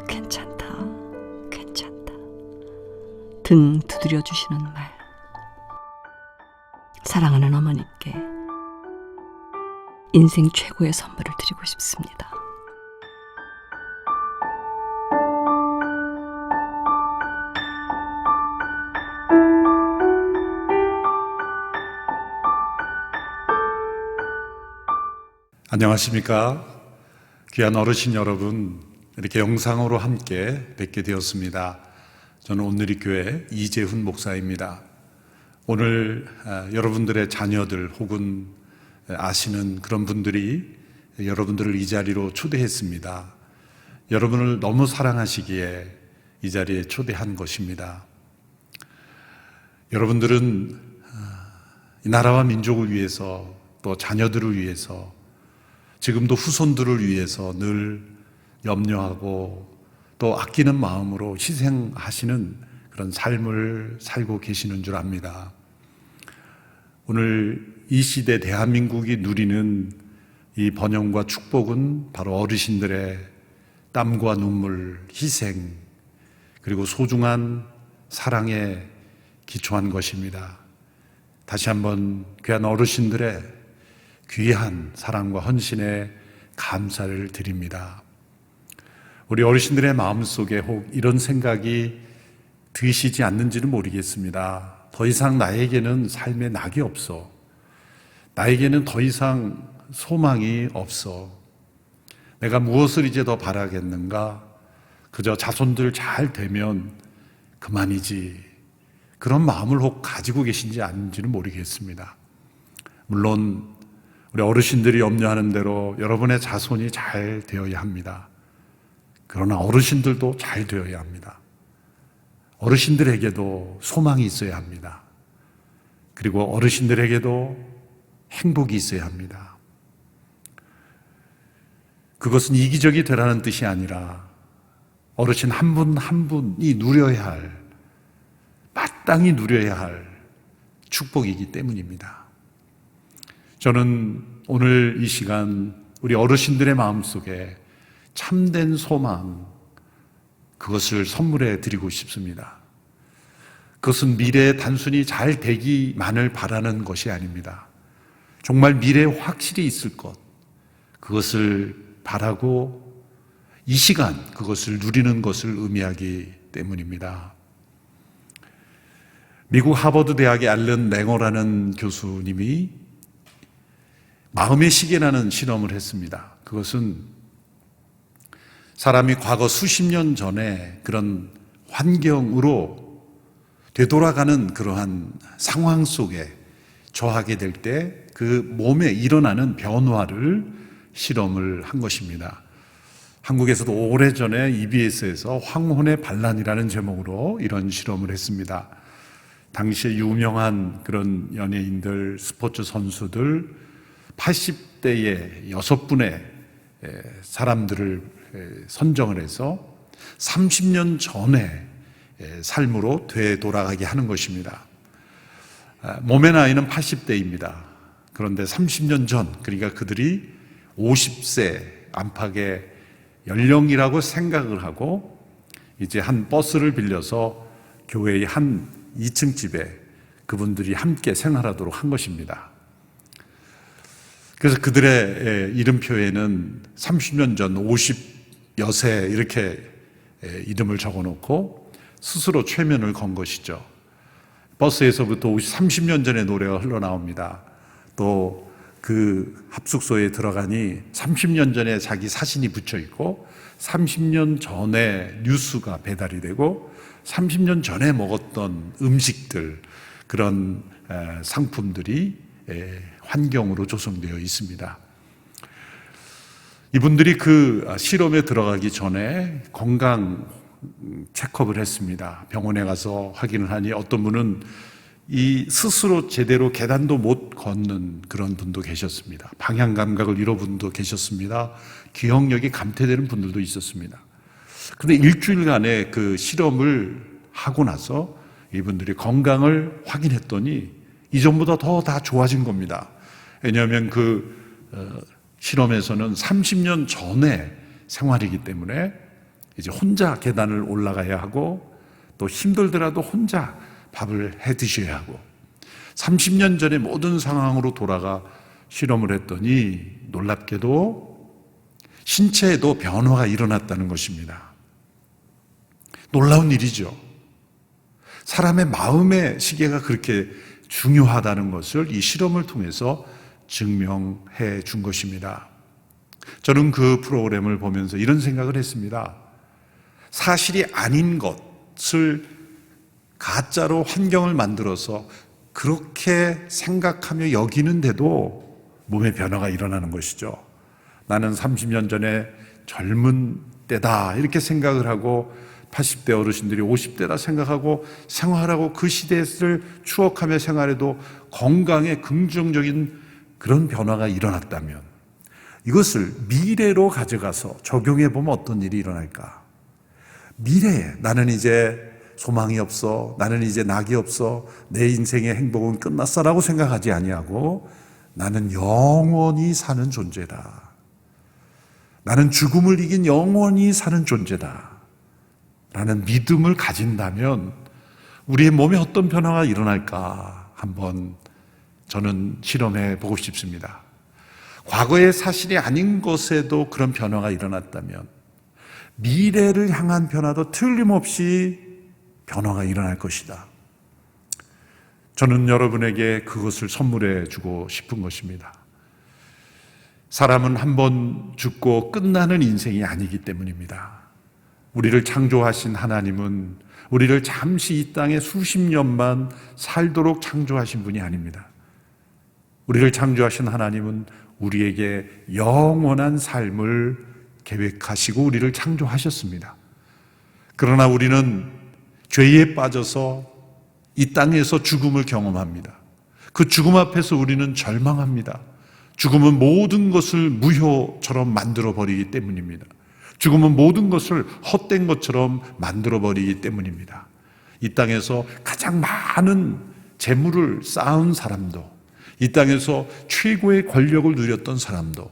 괜찮다 등 두드려 주시는 말, 사랑하는 어머니께 인생 최고의 선물을 드리고 싶습니다. 안녕하십니까? 귀한 어르신 여러분, 이렇게 영상으로 함께 뵙게 되었습니다. 저는 온누리교회 이재훈 목사입니다. 오늘 여러분들의 자녀들 혹은 아시는 그런 분들이 여러분들을 이 자리로 초대했습니다. 여러분을 너무 사랑하시기에 이 자리에 초대한 것입니다. 여러분들은 이 나라와 민족을 위해서, 또 자녀들을 위해서, 지금도 후손들을 위해서 늘 염려하고 또 아끼는 마음으로 희생하시는 그런 삶을 살고 계시는 줄 압니다. 오늘 이 시대 대한민국이 누리는 이 번영과 축복은 바로 어르신들의 땀과 눈물, 희생, 그리고 소중한 사랑에 기초한 것입니다. 다시 한번 귀한 어르신들의 귀한 사랑과 헌신에 감사를 드립니다. 우리 어르신들의 마음속에 혹 이런 생각이 드시지 않는지는 모르겠습니다. 더 이상 나에게는 삶의 낙이 없어. 나에게는 더 이상 소망이 없어. 내가 무엇을 이제 더 바라겠는가? 그저 자손들 잘 되면 그만이지. 그런 마음을 혹 가지고 계신지 아닌지는 모르겠습니다. 물론 우리 어르신들이 염려하는 대로 여러분의 자손이 잘 되어야 합니다. 그러나 어르신들도 잘 되어야 합니다. 어르신들에게도 소망이 있어야 합니다. 그리고 어르신들에게도 행복이 있어야 합니다. 그것은 이기적이 되라는 뜻이 아니라 어르신 한 분 한 분이 누려야 할, 마땅히 누려야 할 축복이기 때문입니다. 저는 오늘 이 시간 우리 어르신들의 마음속에 참된 소망, 그것을 선물해 드리고 싶습니다. 그것은 미래에 단순히 잘 되기만을 바라는 것이 아닙니다. 정말 미래에 확실히 있을 것, 그것을 바라고 이 시간 그것을 누리는 것을 의미하기 때문입니다. 미국 하버드 대학의 앨런 랭어라는 교수님이 마음의 시계라는 실험을 했습니다. 그것은 사람이 과거 수십 년 전에 그런 환경으로 되돌아가는 그러한 상황 속에 처하게 될 때 그 몸에 일어나는 변화를 실험을 한 것입니다. 한국에서도 오래전에 EBS에서 황혼의 반란이라는 제목으로 이런 실험을 했습니다. 당시에 유명한 그런 연예인들, 스포츠 선수들 80대의 6분의 사람들을 선정을 해서 30년 전의 삶으로 되돌아가게 하는 것입니다. 몸의 나이는 80대입니다. 그런데 30년 전, 그러니까 그들이 50세 안팎의 연령이라고 생각을 하고 이제 한 버스를 빌려서 교회의 한 2층 집에 그분들이 함께 생활하도록 한 것입니다. 그래서 그들의 이름표에는 30년 전 50여세 이렇게 이름을 적어놓고 스스로 최면을 건 것이죠. 버스에서부터 30년 전의 노래가 흘러나옵니다. 또 그 합숙소에 들어가니 30년 전에 자기 사진이 붙여 있고 30년 전에 뉴스가 배달이 되고 30년 전에 먹었던 음식들, 그런 상품들이 환경으로 조성되어 있습니다. 이분들이 그 실험에 들어가기 전에 건강 체크업을 했습니다. 병원에 가서 확인을 하니 어떤 분은 이 스스로 제대로 계단도 못 걷는 그런 분도 계셨습니다. 방향 감각을 잃은 분도 계셨습니다. 기억력이 감퇴되는 분들도 있었습니다. 그런데 일주일간의 그 실험을 하고 나서 이분들이 건강을 확인했더니 이전보다 더 다 좋아진 겁니다. 왜냐하면 실험에서는 30년 전의 생활이기 때문에 이제 혼자 계단을 올라가야 하고 또 힘들더라도 혼자 밥을 해 드셔야 하고 30년 전의 모든 상황으로 돌아가 실험을 했더니 놀랍게도 신체에도 변화가 일어났다는 것입니다. 놀라운 일이죠. 사람의 마음의 시계가 그렇게 중요하다는 것을 이 실험을 통해서 증명해 준 것입니다. 저는 그 프로그램을 보면서 이런 생각을 했습니다. 사실이 아닌 것을 가짜로 환경을 만들어서 그렇게 생각하며 여기는데도 몸의 변화가 일어나는 것이죠. 나는 30년 전에 젊은 때다 이렇게 생각을 하고 80대 어르신들이 50대다 생각하고 생활하고 그 시대를 추억하며 생활해도 건강에 긍정적인 그런 변화가 일어났다면 이것을 미래로 가져가서 적용해 보면 어떤 일이 일어날까? 미래에 나는 이제 소망이 없어, 나는 이제 낙이 없어, 내 인생의 행복은 끝났어라고 생각하지 아니하고 나는 영원히 사는 존재다. 나는 죽음을 이긴 영원히 사는 존재다. 라는 믿음을 가진다면 우리의 몸에 어떤 변화가 일어날까 한번 저는 실험해 보고 싶습니다. 과거의 사실이 아닌 것에도 그런 변화가 일어났다면 미래를 향한 변화도 틀림없이 변화가 일어날 것이다. 저는 여러분에게 그것을 선물해 주고 싶은 것입니다. 사람은 한 번 죽고 끝나는 인생이 아니기 때문입니다. 우리를 창조하신 하나님은 우리를 잠시 이 땅에 수십 년만 살도록 창조하신 분이 아닙니다. 우리를 창조하신 하나님은 우리에게 영원한 삶을 계획하시고 우리를 창조하셨습니다. 그러나 우리는 죄에 빠져서 이 땅에서 죽음을 경험합니다. 그 죽음 앞에서 우리는 절망합니다. 죽음은 모든 것을 무효처럼 만들어버리기 때문입니다. 죽음은 모든 것을 헛된 것처럼 만들어버리기 때문입니다. 이 땅에서 가장 많은 재물을 쌓은 사람도, 이 땅에서 최고의 권력을 누렸던 사람도,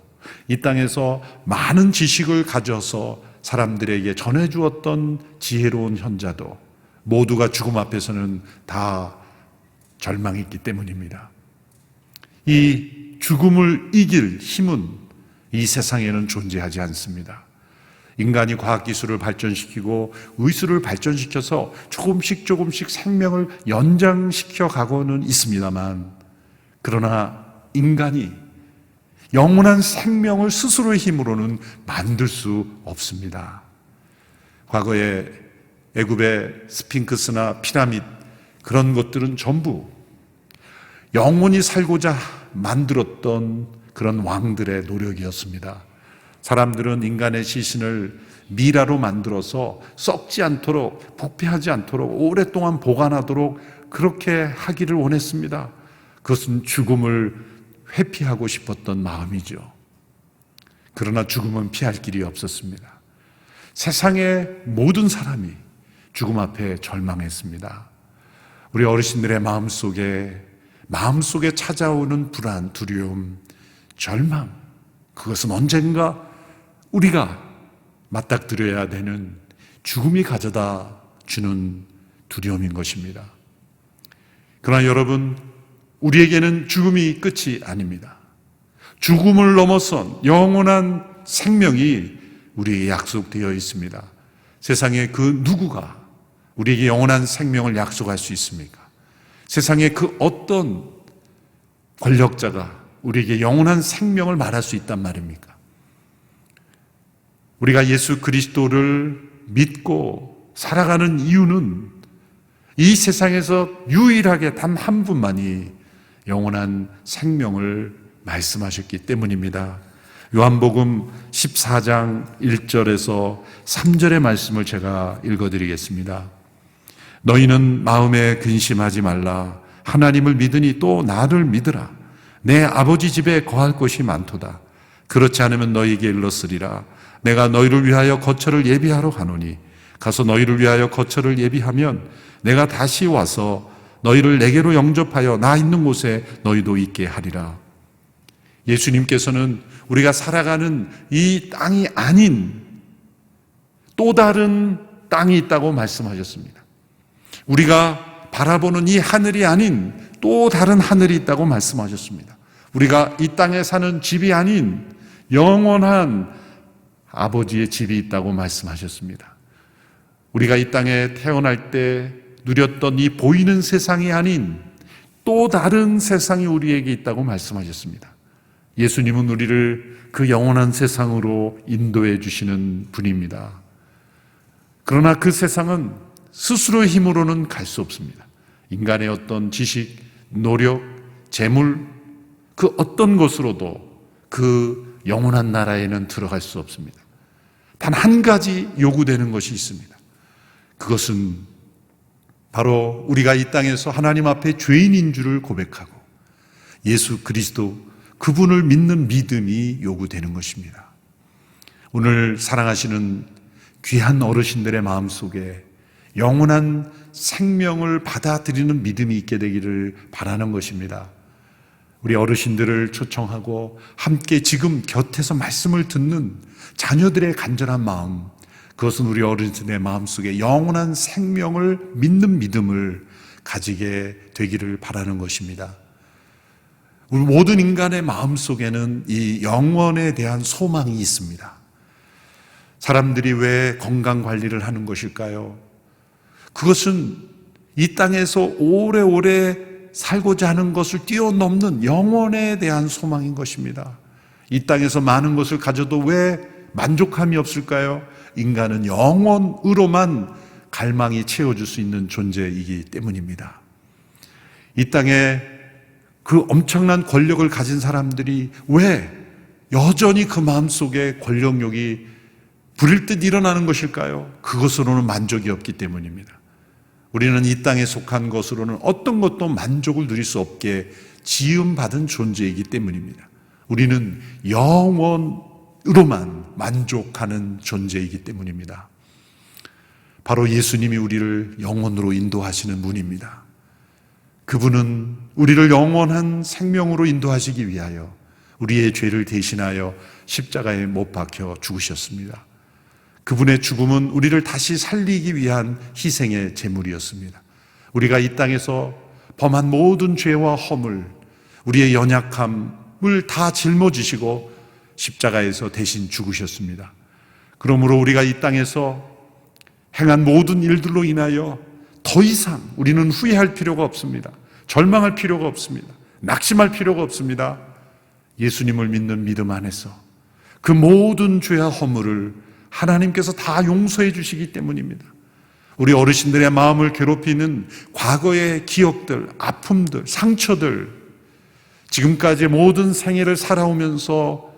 이 땅에서 많은 지식을 가져서 사람들에게 전해주었던 지혜로운 현자도 모두가 죽음 앞에서는 다 절망했기 때문입니다. 이 죽음을 이길 힘은 이 세상에는 존재하지 않습니다. 인간이 과학기술을 발전시키고 의술을 발전시켜서 조금씩 생명을 연장시켜 가고는 있습니다만, 그러나 인간이 영원한 생명을 스스로의 힘으로는 만들 수 없습니다. 과거에 애굽의 스핑크스나 피라밋 그런 것들은 전부 영원히 살고자 만들었던 그런 왕들의 노력이었습니다. 사람들은 인간의 시신을 미라로 만들어서 썩지 않도록, 부패하지 않도록 오랫동안 보관하도록 그렇게 하기를 원했습니다. 그것은 죽음을 회피하고 싶었던 마음이죠. 그러나 죽음은 피할 길이 없었습니다. 세상의 모든 사람이 죽음 앞에 절망했습니다. 우리 어르신들의 마음속에 찾아오는 불안, 두려움, 절망, 그것은 언젠가 우리가 맞닥뜨려야 되는 죽음이 가져다 주는 두려움인 것입니다. 그러나 여러분, 우리에게는 죽음이 끝이 아닙니다. 죽음을 넘어선 영원한 생명이 우리에게 약속되어 있습니다. 세상에 그 누구가 우리에게 영원한 생명을 약속할 수 있습니까? 세상에 그 어떤 권력자가 우리에게 영원한 생명을 말할 수 있단 말입니까? 우리가 예수 그리스도를 믿고 살아가는 이유는 이 세상에서 유일하게 단 한 분만이 영원한 생명을 말씀하셨기 때문입니다. 요한복음 14장 1절에서 3절의 말씀을 제가 읽어드리겠습니다. 너희는 마음에 근심하지 말라. 하나님을 믿으니 또 나를 믿으라. 내 아버지 집에 거할 곳이 많도다. 그렇지 않으면 너희에게 일렀으리라. 내가 너희를 위하여 거처를 예비하러 가노니 가서 너희를 위하여 거처를 예비하면 내가 다시 와서 너희를 내게로 영접하여 나 있는 곳에 너희도 있게 하리라. 예수님께서는 우리가 살아가는 이 땅이 아닌 또 다른 땅이 있다고 말씀하셨습니다. 우리가 바라보는 이 하늘이 아닌 또 다른 하늘이 있다고 말씀하셨습니다. 우리가 이 땅에 사는 집이 아닌 영원한 아버지의 집이 있다고 말씀하셨습니다. 우리가 이 땅에 태어날 때 누렸던 이 보이는 세상이 아닌 또 다른 세상이 우리에게 있다고 말씀하셨습니다. 예수님은 우리를 그 영원한 세상으로 인도해 주시는 분입니다. 그러나 그 세상은 스스로의 힘으로는 갈 수 없습니다. 인간의 어떤 지식, 노력, 재물, 그 어떤 것으로도 그 영원한 나라에는 들어갈 수 없습니다. 단 한 가지 요구되는 것이 있습니다. 그것은 바로 우리가 이 땅에서 하나님 앞에 죄인인 줄을 고백하고 예수 그리스도 그분을 믿는 믿음이 요구되는 것입니다. 오늘 사랑하시는 귀한 어르신들의 마음속에 영원한 생명을 받아들이는 믿음이 있게 되기를 바라는 것입니다. 우리 어르신들을 초청하고 함께 지금 곁에서 말씀을 듣는 자녀들의 간절한 마음, 그것은 우리 어르신들의 마음속에 영원한 생명을 믿는 믿음을 가지게 되기를 바라는 것입니다. 우리 모든 인간의 마음속에는 이 영원에 대한 소망이 있습니다. 사람들이 왜 건강 관리를 하는 것일까요? 그것은 이 땅에서 오래오래 살고자 하는 것을 뛰어넘는 영원에 대한 소망인 것입니다. 이 땅에서 많은 것을 가져도 왜 만족함이 없을까요? 인간은 영원으로만 갈망이 채워줄 수 있는 존재이기 때문입니다. 이 땅에 그 엄청난 권력을 가진 사람들이 왜 여전히 그 마음속에 권력욕이 부릴 듯 일어나는 것일까요? 그것으로는 만족이 없기 때문입니다. 우리는 이 땅에 속한 것으로는 어떤 것도 만족을 누릴 수 없게 지음받은 존재이기 때문입니다. 우리는 영원으로만 만족하는 존재이기 때문입니다. 바로 예수님이 우리를 영원으로 인도하시는 분입니다. 그분은 우리를 영원한 생명으로 인도하시기 위하여 우리의 죄를 대신하여 십자가에 못 박혀 죽으셨습니다. 그분의 죽음은 우리를 다시 살리기 위한 희생의 제물이었습니다. 우리가 이 땅에서 범한 모든 죄와 허물, 우리의 연약함을 다 짊어지시고 십자가에서 대신 죽으셨습니다. 그러므로 우리가 이 땅에서 행한 모든 일들로 인하여 더 이상 우리는 후회할 필요가 없습니다. 절망할 필요가 없습니다. 낙심할 필요가 없습니다. 예수님을 믿는 믿음 안에서 그 모든 죄와 허물을 하나님께서 다 용서해 주시기 때문입니다. 우리 어르신들의 마음을 괴롭히는 과거의 기억들, 아픔들, 상처들, 지금까지 모든 생애를 살아오면서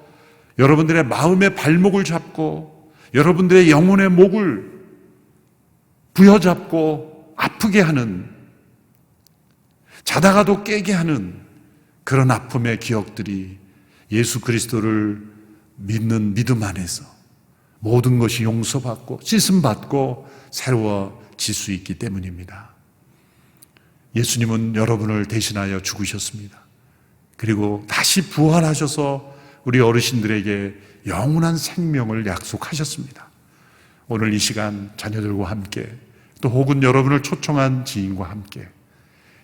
여러분들의 마음의 발목을 잡고 여러분들의 영혼의 목을 부여잡고 아프게 하는, 자다가도 깨게 하는 그런 아픔의 기억들이 예수 그리스도를 믿는 믿음 안에서 모든 것이 용서받고 씻음받고 새로워질 수 있기 때문입니다. 예수님은 여러분을 대신하여 죽으셨습니다. 그리고 다시 부활하셔서 우리 어르신들에게 영원한 생명을 약속하셨습니다. 오늘 이 시간 자녀들과 함께 또 혹은 여러분을 초청한 지인과 함께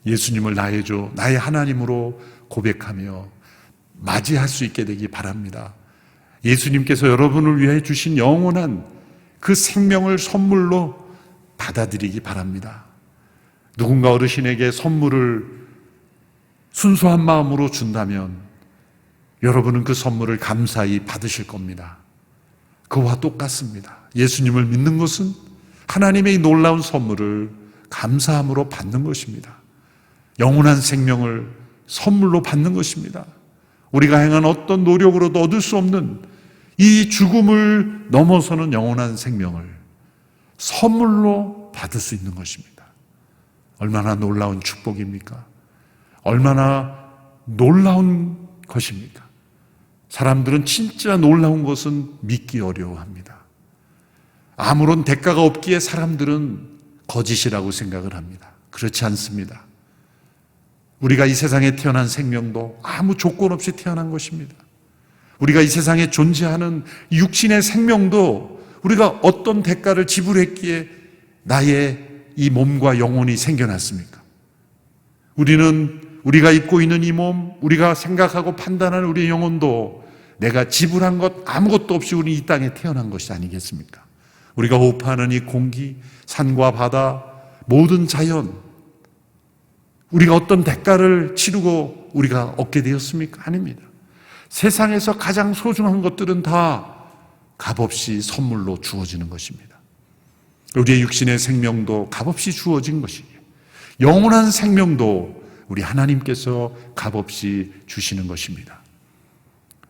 예수님을 나의 주, 나의 하나님으로 고백하며 맞이할 수 있게 되기 바랍니다. 예수님께서 여러분을 위해 주신 영원한 그 생명을 선물로 받아들이기 바랍니다. 누군가 어르신에게 선물을 순수한 마음으로 준다면 여러분은 그 선물을 감사히 받으실 겁니다. 그와 똑같습니다. 예수님을 믿는 것은 하나님의 이 놀라운 선물을 감사함으로 받는 것입니다. 영원한 생명을 선물로 받는 것입니다. 우리가 행한 어떤 노력으로도 얻을 수 없는 이 죽음을 넘어서는 영원한 생명을 선물로 받을 수 있는 것입니다. 얼마나 놀라운 축복입니까? 얼마나 놀라운 것입니까? 사람들은 진짜 놀라운 것은 믿기 어려워합니다. 아무런 대가가 없기에 사람들은 거짓이라고 생각을 합니다. 그렇지 않습니다. 우리가 이 세상에 태어난 생명도 아무 조건 없이 태어난 것입니다. 우리가 이 세상에 존재하는 육신의 생명도 우리가 어떤 대가를 지불했기에 나의 이 몸과 영혼이 생겨났습니까? 우리가 입고 있는 이 몸, 우리가 생각하고 판단하는 우리의 영혼도 내가 지불한 것 아무것도 없이 우리 이 땅에 태어난 것이 아니겠습니까? 우리가 호흡하는 이 공기, 산과 바다, 모든 자연, 우리가 어떤 대가를 치르고 우리가 얻게 되었습니까? 아닙니다. 세상에서 가장 소중한 것들은 다 값없이 선물로 주어지는 것입니다. 우리의 육신의 생명도 값없이 주어진 것이에요. 영원한 생명도 우리 하나님께서 값없이 주시는 것입니다.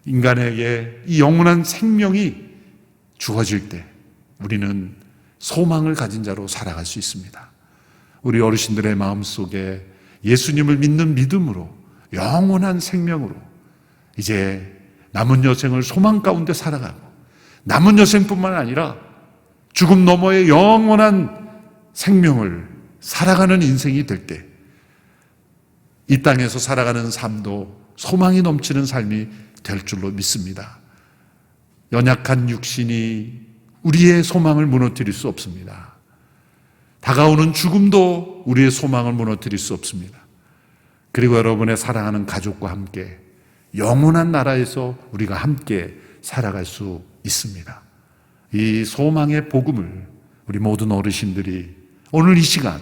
인간에게 이 영원한 생명이 주어질 때 우리는 소망을 가진 자로 살아갈 수 있습니다. 우리 어르신들의 마음속에 예수님을 믿는 믿음으로 영원한 생명으로 이제 남은 여생을 소망 가운데 살아가고 남은 여생뿐만 아니라 죽음 너머의 영원한 생명을 살아가는 인생이 될 때 이 땅에서 살아가는 삶도 소망이 넘치는 삶이 될 줄로 믿습니다. 연약한 육신이 우리의 소망을 무너뜨릴 수 없습니다. 다가오는 죽음도 우리의 소망을 무너뜨릴 수 없습니다. 그리고 여러분의 사랑하는 가족과 함께 영원한 나라에서 우리가 함께 살아갈 수 있습니다. 이 소망의 복음을 우리 모든 어르신들이 오늘 이 시간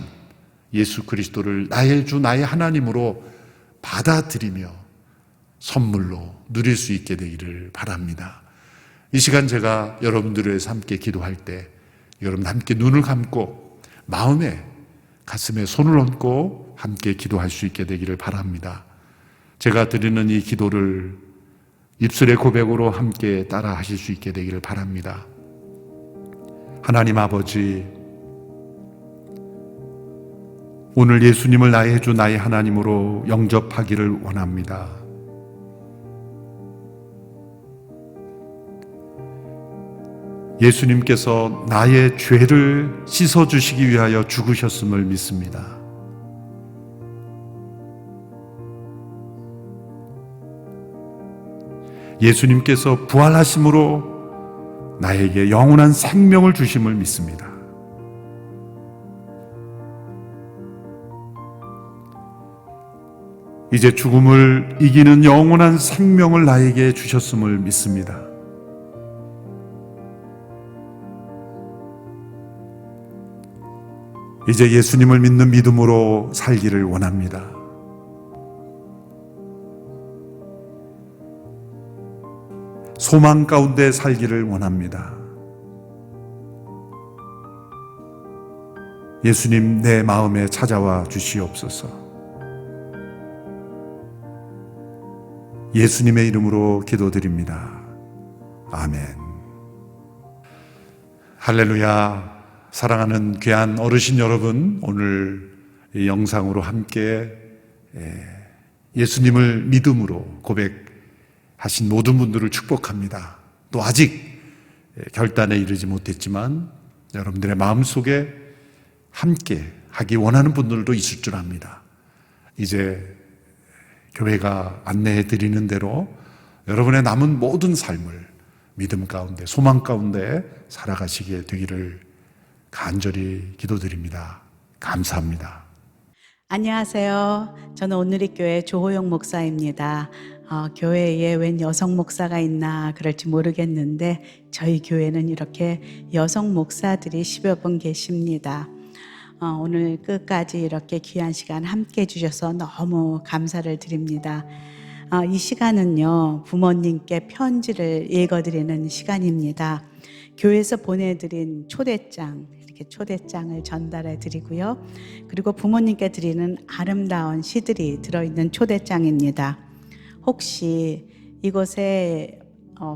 예수 그리스도를 나의 주 나의 하나님으로 받아들이며 선물로 누릴 수 있게 되기를 바랍니다. 이 시간 제가 여러분들을 위해서 함께 기도할 때 여러분 함께 눈을 감고 마음에 가슴에 손을 얹고 함께 기도할 수 있게 되기를 바랍니다. 제가 드리는 이 기도를 입술의 고백으로 함께 따라 하실 수 있게 되기를 바랍니다. 하나님 아버지, 오늘 예수님을 나의 주 나의 하나님으로 영접하기를 원합니다. 예수님께서 나의 죄를 씻어주시기 위하여 죽으셨음을 믿습니다. 예수님께서 부활하심으로 나에게 영원한 생명을 주심을 믿습니다. 이제 죽음을 이기는 영원한 생명을 나에게 주셨음을 믿습니다. 이제 예수님을 믿는 믿음으로 살기를 원합니다. 소망 가운데 살기를 원합니다. 예수님, 내 마음에 찾아와 주시옵소서. 예수님의 이름으로 기도드립니다. 아멘. 할렐루야. 사랑하는 귀한 어르신 여러분, 오늘 이 영상으로 함께 예수님을 믿음으로 고백하신 모든 분들을 축복합니다. 또 아직 결단에 이르지 못했지만 여러분들의 마음속에 함께 하기 원하는 분들도 있을 줄 압니다. 이제 교회가 안내해 드리는 대로 여러분의 남은 모든 삶을 믿음 가운데, 소망 가운데 살아가시게 되기를 간절히 기도드립니다. 감사합니다. 안녕하세요. 저는 오누리교회 조호영 목사입니다. 교회에 웬 여성 목사가 있나 그럴지 모르겠는데 저희 교회는 이렇게 여성 목사들이 10여 분 계십니다. 오늘 끝까지 이렇게 귀한 시간 함께 해주셔서 너무 감사를 드립니다. 이 시간은요, 부모님께 편지를 읽어드리는 시간입니다. 교회에서 보내드린 초대장, 이렇게 초대장을 전달해 드리고요. 그리고 부모님께 드리는 아름다운 시들이 들어있는 초대장입니다. 혹시 이곳에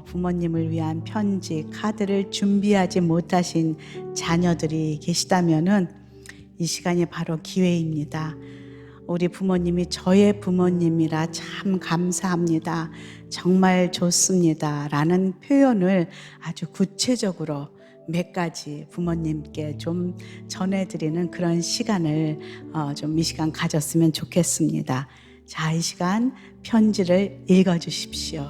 부모님을 위한 편지, 카드를 준비하지 못하신 자녀들이 계시다면은 이 시간이 바로 기회입니다. 우리 부모님이 저의 부모님이라 참 감사합니다. 정말 좋습니다. 라는 표현을 아주 구체적으로 몇 가지 부모님께 좀 전해드리는 그런 시간을 좀 이 시간 가졌으면 좋겠습니다. 자, 이 시간 편지를 읽어주십시오.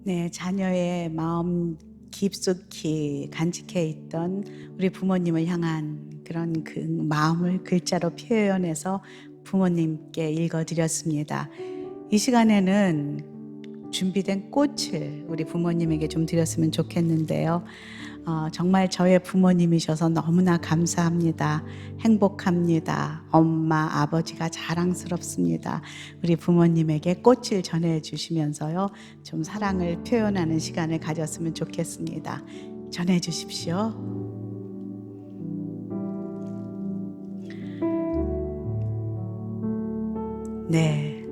네, 자녀의 마음 깊숙이 간직해 있던 우리 부모님을 향한 그런 그 마음을 글자로 표현해서 부모님께 읽어드렸습니다. 이 시간에는 준비된 꽃을 우리 부모님에게 좀 드렸으면 좋겠는데요. 정말 저의 부모님이셔서 너무나 감사합니다. 행복합니다. 엄마, 아버지가 자랑스럽습니다. 우리 부모님에게 꽃을 전해주시면서요, 좀 사랑을 표현하는 시간을 가졌으면 좋겠습니다. 전해주십시오. 네,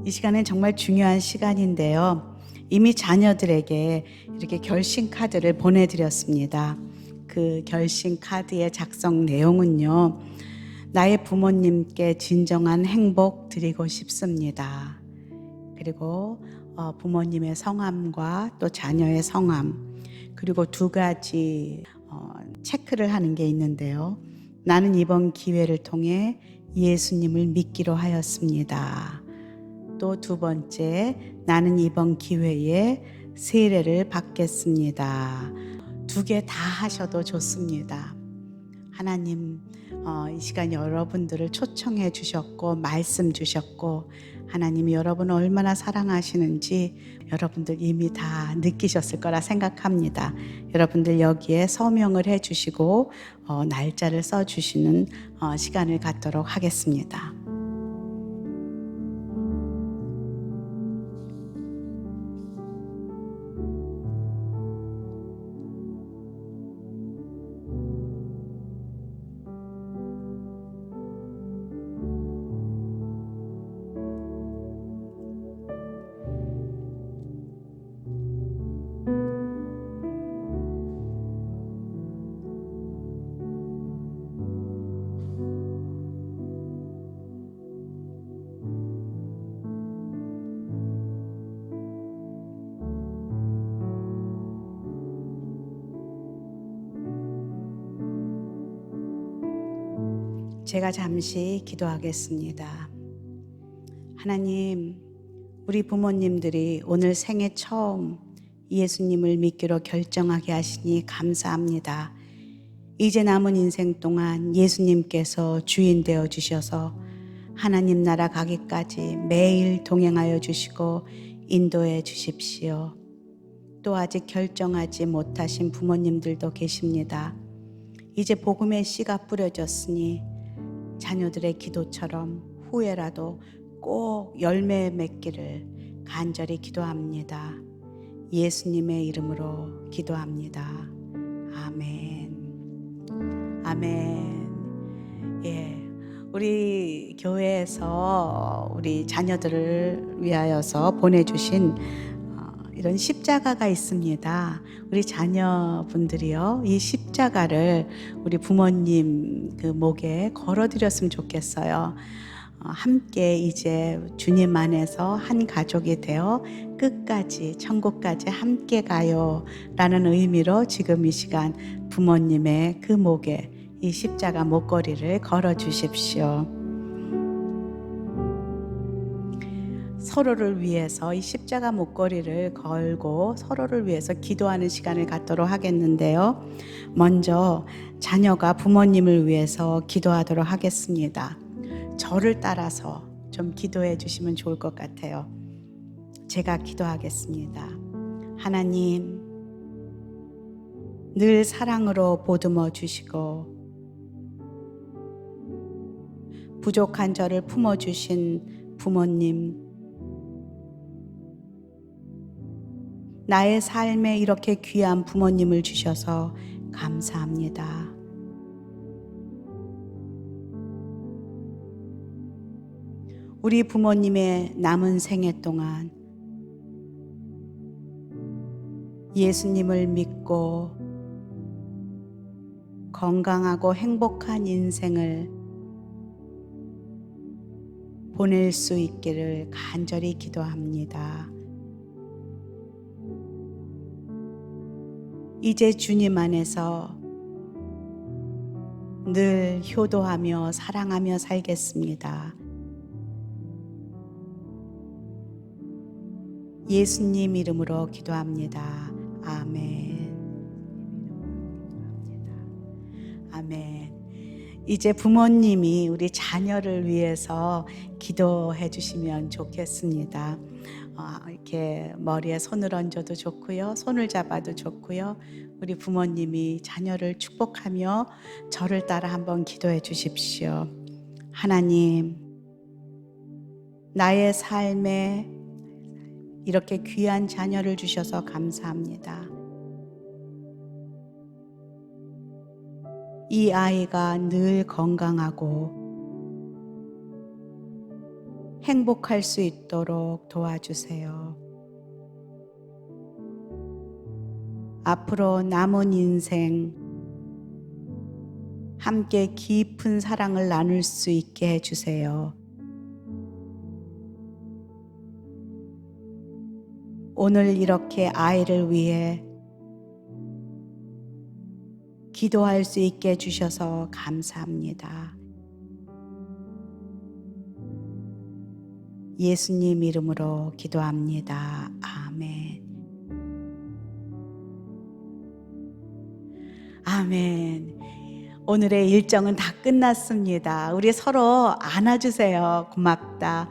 이 시간은 정말 중요한 시간인데요. 이미 자녀들에게 이렇게 결심 카드를 보내드렸습니다. 그 결심 카드의 작성 내용은요, 나의 부모님께 진정한 행복 드리고 싶습니다. 그리고 부모님의 성함과 또 자녀의 성함, 그리고 두 가지 체크를 하는 게 있는데요. 나는 이번 기회를 통해 예수님을 믿기로 하였습니다. 또 두 번째, 나는 이번 기회에 세례를 받겠습니다. 두 개 다 하셔도 좋습니다. 하나님 이 시간 여러분들을 초청해 주셨고 말씀 주셨고, 하나님이 여러분을 얼마나 사랑하시는지 여러분들 이미 다 느끼셨을 거라 생각합니다. 여러분들 여기에 서명을 해 주시고 날짜를 써 주시는 시간을 갖도록 하겠습니다. 제가 잠시 기도하겠습니다. 하나님, 우리 부모님들이 오늘 생애 처음 예수님을 믿기로 결정하게 하시니 감사합니다. 이제 남은 인생 동안 예수님께서 주인 되어 주셔서 하나님 나라 가기까지 매일 동행하여 주시고 인도해 주십시오. 또 아직 결정하지 못하신 부모님들도 계십니다. 이제 복음의 씨가 뿌려졌으니 자녀들의 기도처럼 후에라도 꼭 열매 맺기를 간절히 기도합니다. 예수님의 이름으로 기도합니다. 아멘. 아멘. 예. 우리 교회에서 우리 자녀들을 위하여서 보내주신 이런 십자가가 있습니다. 우리 자녀분들이요, 이 십자가를 우리 부모님 그 목에 걸어드렸으면 좋겠어요. 함께 이제 주님 안에서 한 가족이 되어 끝까지 천국까지 함께 가요 라는 의미로 지금 이 시간 부모님의 그 목에 이 십자가 목걸이를 걸어 주십시오. 서로를 위해서 이 십자가 목걸이를 걸고 서로를 위해서 기도하는 시간을 갖도록 하겠는데요. 먼저 자녀가 부모님을 위해서 기도하도록 하겠습니다. 저를 따라서 좀 기도해 주시면 좋을 것 같아요. 제가 기도하겠습니다. 하나님, 늘 사랑으로 보듬어 주시고 부족한 저를 품어 주신 부모님, 나의 삶에 이렇게 귀한 부모님을 주셔서 감사합니다. 우리 부모님의 남은 생애 동안 예수님을 믿고 건강하고 행복한 인생을 보낼 수 있기를 간절히 기도합니다. 이제 주님 안에서 늘 효도하며 사랑하며 살겠습니다. 예수님 이름으로 기도합니다. 아멘. 아멘. 이제 부모님이 우리 자녀를 위해서 기도해 주시면 좋겠습니다. 이렇게 머리에 손을 얹어도 좋고요. 손을 잡아도 좋고요. 우리 부모님이 자녀를 축복하며 저를 따라 한번 기도해 주십시오. 하나님, 나의 삶에 이렇게 귀한 자녀를 주셔서 감사합니다. 이 아이가 늘 건강하고 행복할 수 있도록 도와주세요. 앞으로 남은 인생 함께 깊은 사랑을 나눌 수 있게 해주세요. 오늘 이렇게 아이를 위해 기도할 수 있게 해주셔서 감사합니다. 예수님 이름으로 기도합니다. 아멘. 아멘. 오늘의 일정은 다 끝났습니다. 우리 서로 안아주세요. 고맙다.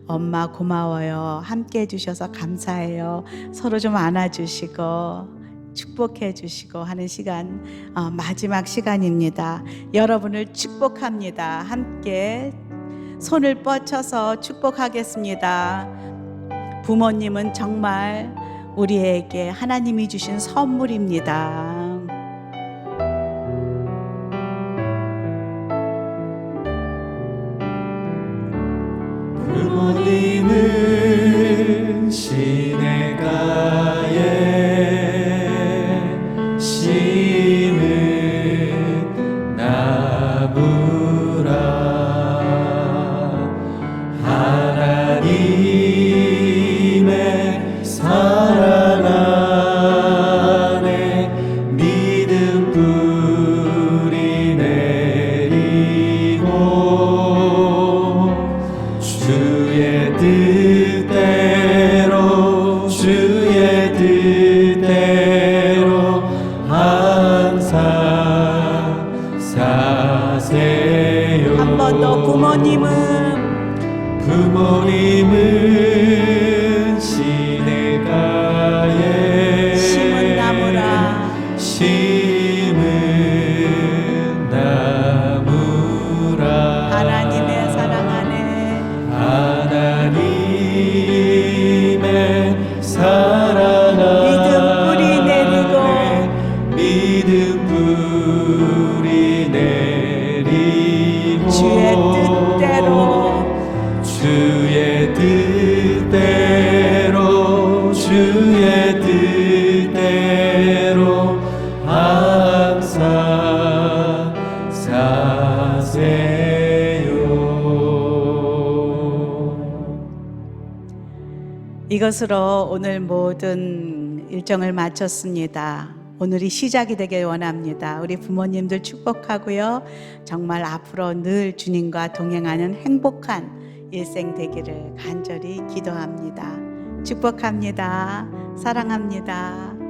엄마 고마워요. 함께 해주셔서 감사해요. 서로 좀 안아주시고 축복해 주시고 하는 시간, 마지막 시간입니다. 여러분을 축복합니다. 함께 손을 뻗쳐서 축복하겠습니다. 부모님은 정말 우리에게 하나님이 주신 선물입니다. 부모님은 시냇가에 심은 나무라. 하나님의 사랑 안에 믿음 뿌리 내리고 주의 뜻대로 항상 사세요. 한 번 더 부모님은 시냇가에 심은 나무라. 심은 하나님의 사랑 안에 믿음 뿌리 내리고 주의 뜻대로 항상 사세요. 이것으로 오늘 모든 일정을 마쳤습니다. 오늘이 시작이 되길 원합니다. 우리 부모님들 축복하고요. 정말 앞으로 늘 주님과 동행하는 행복한 일생 되기를 간절히 기도합니다. 축복합니다. 사랑합니다.